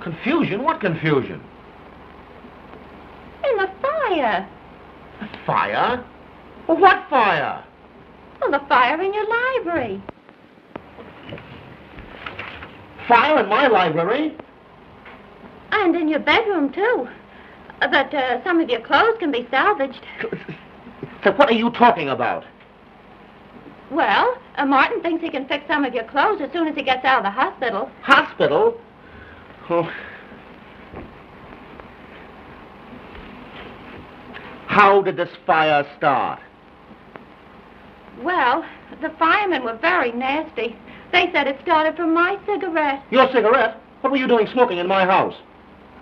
Confusion? What confusion? In the fire. Fire? Well, what fire? Well, the fire in your library. Fire in my library? And in your bedroom, too. But some of your clothes can be salvaged. So what are you talking about? Well, Martin thinks he can fix some of your clothes as soon as he gets out of the hospital. Hospital? Oh. How did this fire start? Well, the firemen were very nasty. They said it started from my cigarette. Your cigarette? What were you doing smoking in my house?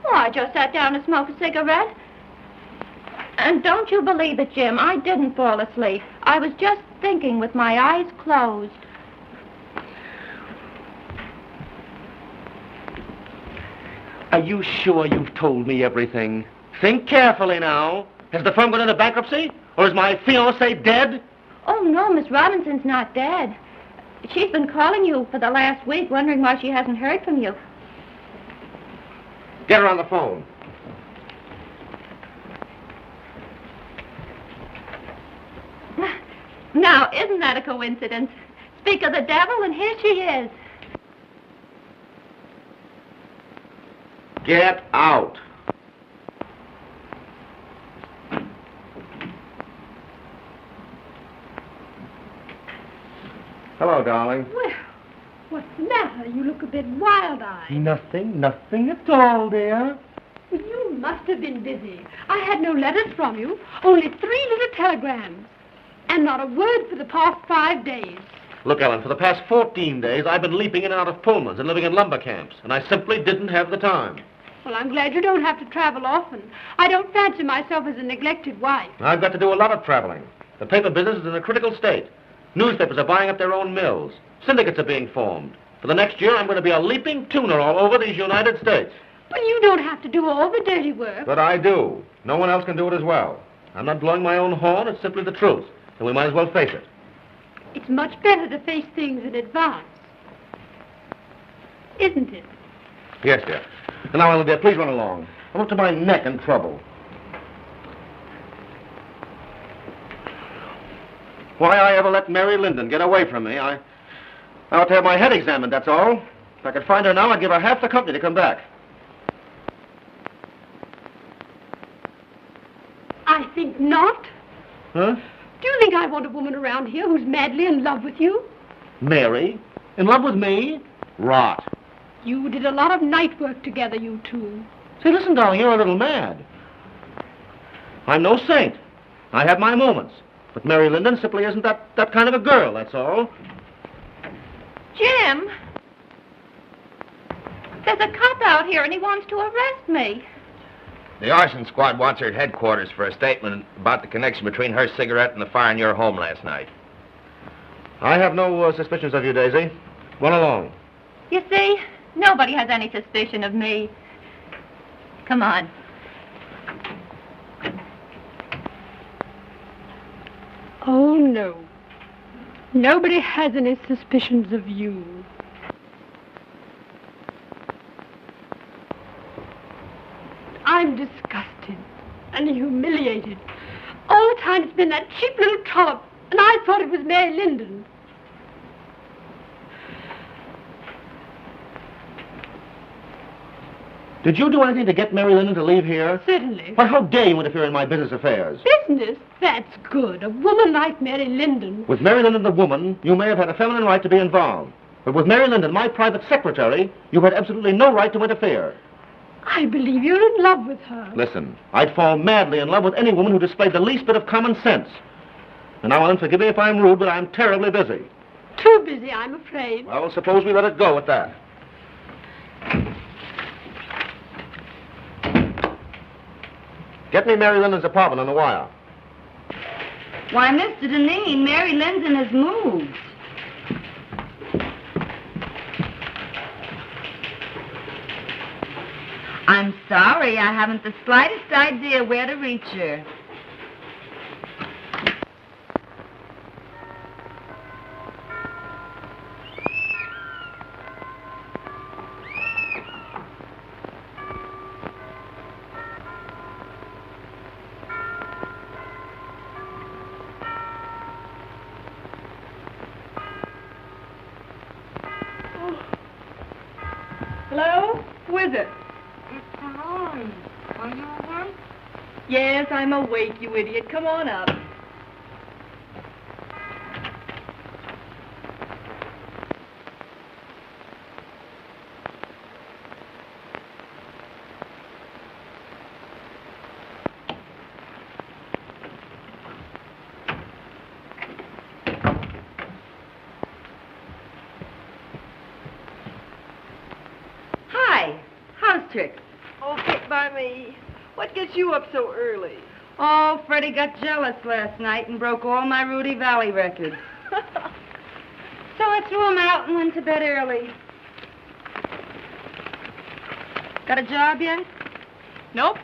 Well, I just sat down to smoke a cigarette. And don't you believe it, Jim, I didn't fall asleep. I was just thinking with my eyes closed. Are you sure you've told me everything? Think carefully now. Has the firm gone into bankruptcy? Or is my fiancée dead? Oh, no, Miss Robinson's not dead. She's been calling you for the last week, wondering why she hasn't heard from you. Get her on the phone. Now, isn't that a coincidence? Speak of the devil, and here she is. Get out. Hello, darling. Well, what's the matter? You look a bit wild-eyed. Nothing at all, dear. Well, you must have been busy. I had no letters from you, only 3 little telegrams. And not a word for the past 5 days. Look, Ellen, for the past 14 days, I've been leaping in and out of Pullmans and living in lumber camps, and I simply didn't have the time. Well, I'm glad you don't have to travel often. I don't fancy myself as a neglected wife. I've got to do a lot of traveling. The paper business is in a critical state. Newspapers are buying up their own mills. Syndicates are being formed. For the next year, I'm going to be a leaping tuner all over these United States. But you don't have to do all the dirty work. But I do. No one else can do it as well. I'm not blowing my own horn. It's simply the truth. And we might as well face it. It's much better to face things in advance. Isn't it? Yes, dear. And now, Olivia, please run along. I'm up to my neck in trouble. Why I ever let Mary Linden get away from me, I ought to have my head examined, that's all. If I could find her now, I'd give her half the company to come back. I think not. Huh? Do you think I want a woman around here who's madly in love with you? Mary? In love with me? Rot. You did a lot of night work together, you two. Say, listen, darling, you're a little mad. I'm no saint. I have my moments. But Mary Linden simply isn't that kind of a girl, that's all. Jim! There's a cop out here and he wants to arrest me. The arson squad wants her at headquarters for a statement about the connection between her cigarette and the fire in your home last night. I have no suspicions of you, Daisy. Run along. You see, nobody has any suspicion of me. Come on. Oh, no. Nobody has any suspicions of you. I'm disgusted and humiliated. All the time it's been that cheap little trollop, and I thought it was Mary Linden. Did you do anything to get Mary Linden to leave here? Certainly. Why, how dare you interfere in my business affairs? Business? That's good. A woman like Mary Linden. With Mary Linden, the woman, you may have had a feminine right to be involved. But with Mary Linden, my private secretary, you had absolutely no right to interfere. I believe you're in love with her. Listen, I'd fall madly in love with any woman who displayed the least bit of common sense. And now, Ellen, forgive me if I'm rude, but I'm terribly busy. Too busy, I'm afraid. Well, suppose we let it go at that. Get me Mary Linden's apartment on the wire. Why, Mr. Deneen, Mary Linden has moved. I'm sorry, I haven't the slightest idea where to reach her. Hello? Who is it? It's Malone. Are you awake? Yes, I'm awake, you idiot. Come on up. Hi, how's tricks? Oh, pick by me. What gets you up so early? Oh, Freddie got jealous last night and broke all my Rudy Valley records. So I threw him out and went to bed early. Got a job yet? Nope.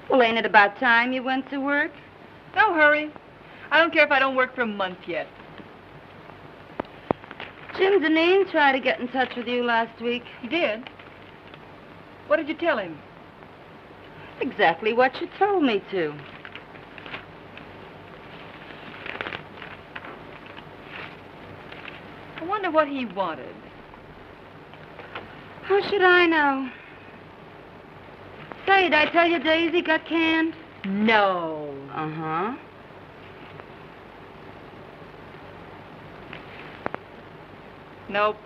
Well, ain't it about time you went to work? No hurry. I don't care if I don't work for a month yet. Jim Deneen tried to get in touch with you last week. He did? What did you tell him? Exactly what you told me to. I wonder what he wanted. How should I know? Say, did I tell you Daisy got canned? No. Uh-huh. Nope.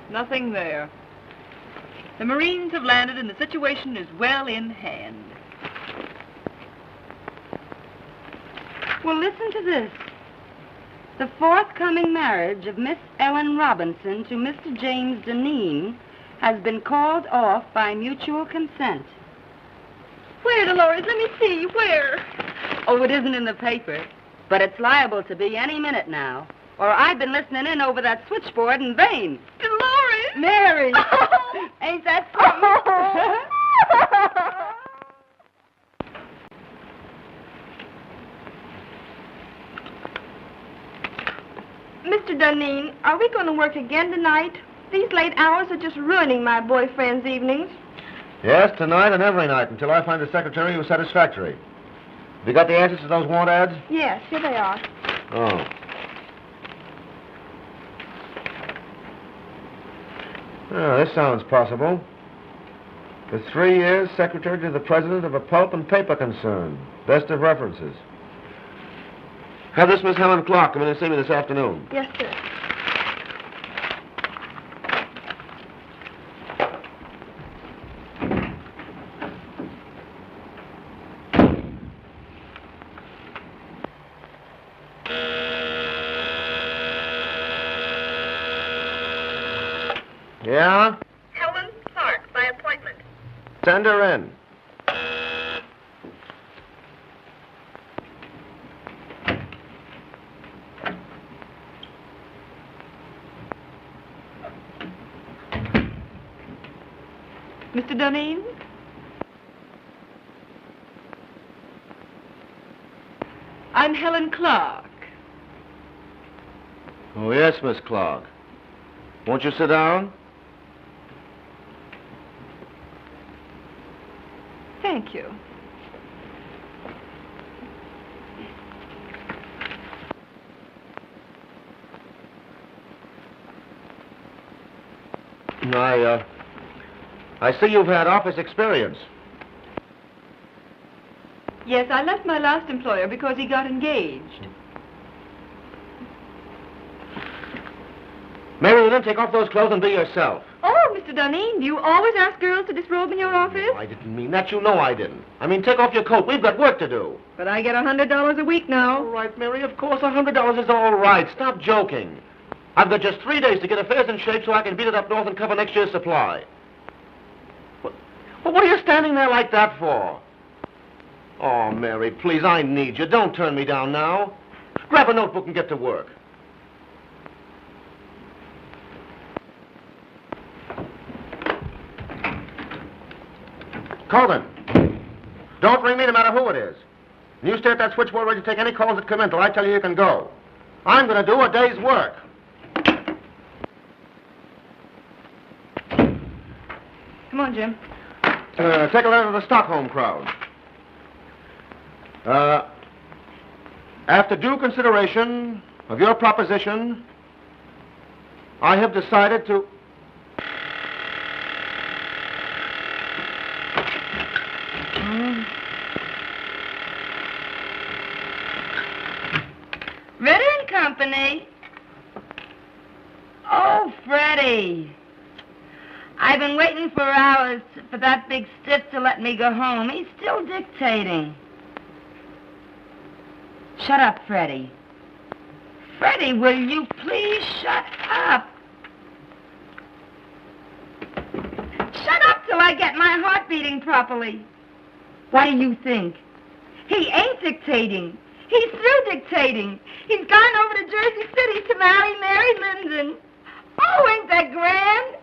Nothing there. The Marines have landed and the situation is well in hand. Well, listen to this. The forthcoming marriage of Miss Ellen Robinson to Mr. James Deneen has been called off by mutual consent. Where, Dolores? Let me see. Where? Oh, it isn't in the paper, but it's liable to be any minute now. Or I've been listening in over that switchboard in vain. Dolores! Mary! Oh. Ain't that something? Mr. Deneen, are we going to work again tonight? These late hours are just ruining my boyfriend's evenings. Yes, tonight and every night, until I find a secretary who's satisfactory. Have you got the answers to those want ads? Yes, here they are. Oh. Oh, this sounds possible. For 3 years, secretary to the president of a pulp and paper concern. Best of references. Have this Miss Helen Clark come in and see me this afternoon. Yes, sir. Yeah? Helen Clark, by appointment. Send her in. Mr. Duneen? I'm Helen Clark. Oh, yes, Miss Clark. Won't you sit down? Thank you. I see you've had office experience. Yes, I left my last employer because he got engaged. Mary, then take off those clothes and be yourself. Oh, Mr. Duneen, do you always ask girls to disrobe in your office? I didn't mean that. You know I didn't. I mean, take off your coat. We've got work to do. But I get $100 a week now. All right, Mary, of course, $100 is all right. Stop joking. I've got just 3 days to get affairs in shape so I can beat it up north and cover next year's supply. What are you standing there like that for? Oh, Mary, please, I need you. Don't turn me down now. Grab a notebook and get to work. Colvin, don't ring me no matter who it is. And you stay at that switchboard ready to take any calls that come in till I tell you you can go. I'm going to do a day's work. Come on, Jim. Take a letter to the Stockholm crowd. After due consideration of your proposition, I have decided to... Ritter and Company. Oh, Freddie. I've been waiting for hours for that big stiff to let me go home. He's still dictating. Shut up, Freddie. Freddie, will you please shut up? Shut up till I get my heart beating properly. What do you think? He ain't dictating. He's through dictating. He's gone over to Jersey City to marry Mary Linden. Oh, ain't that grand?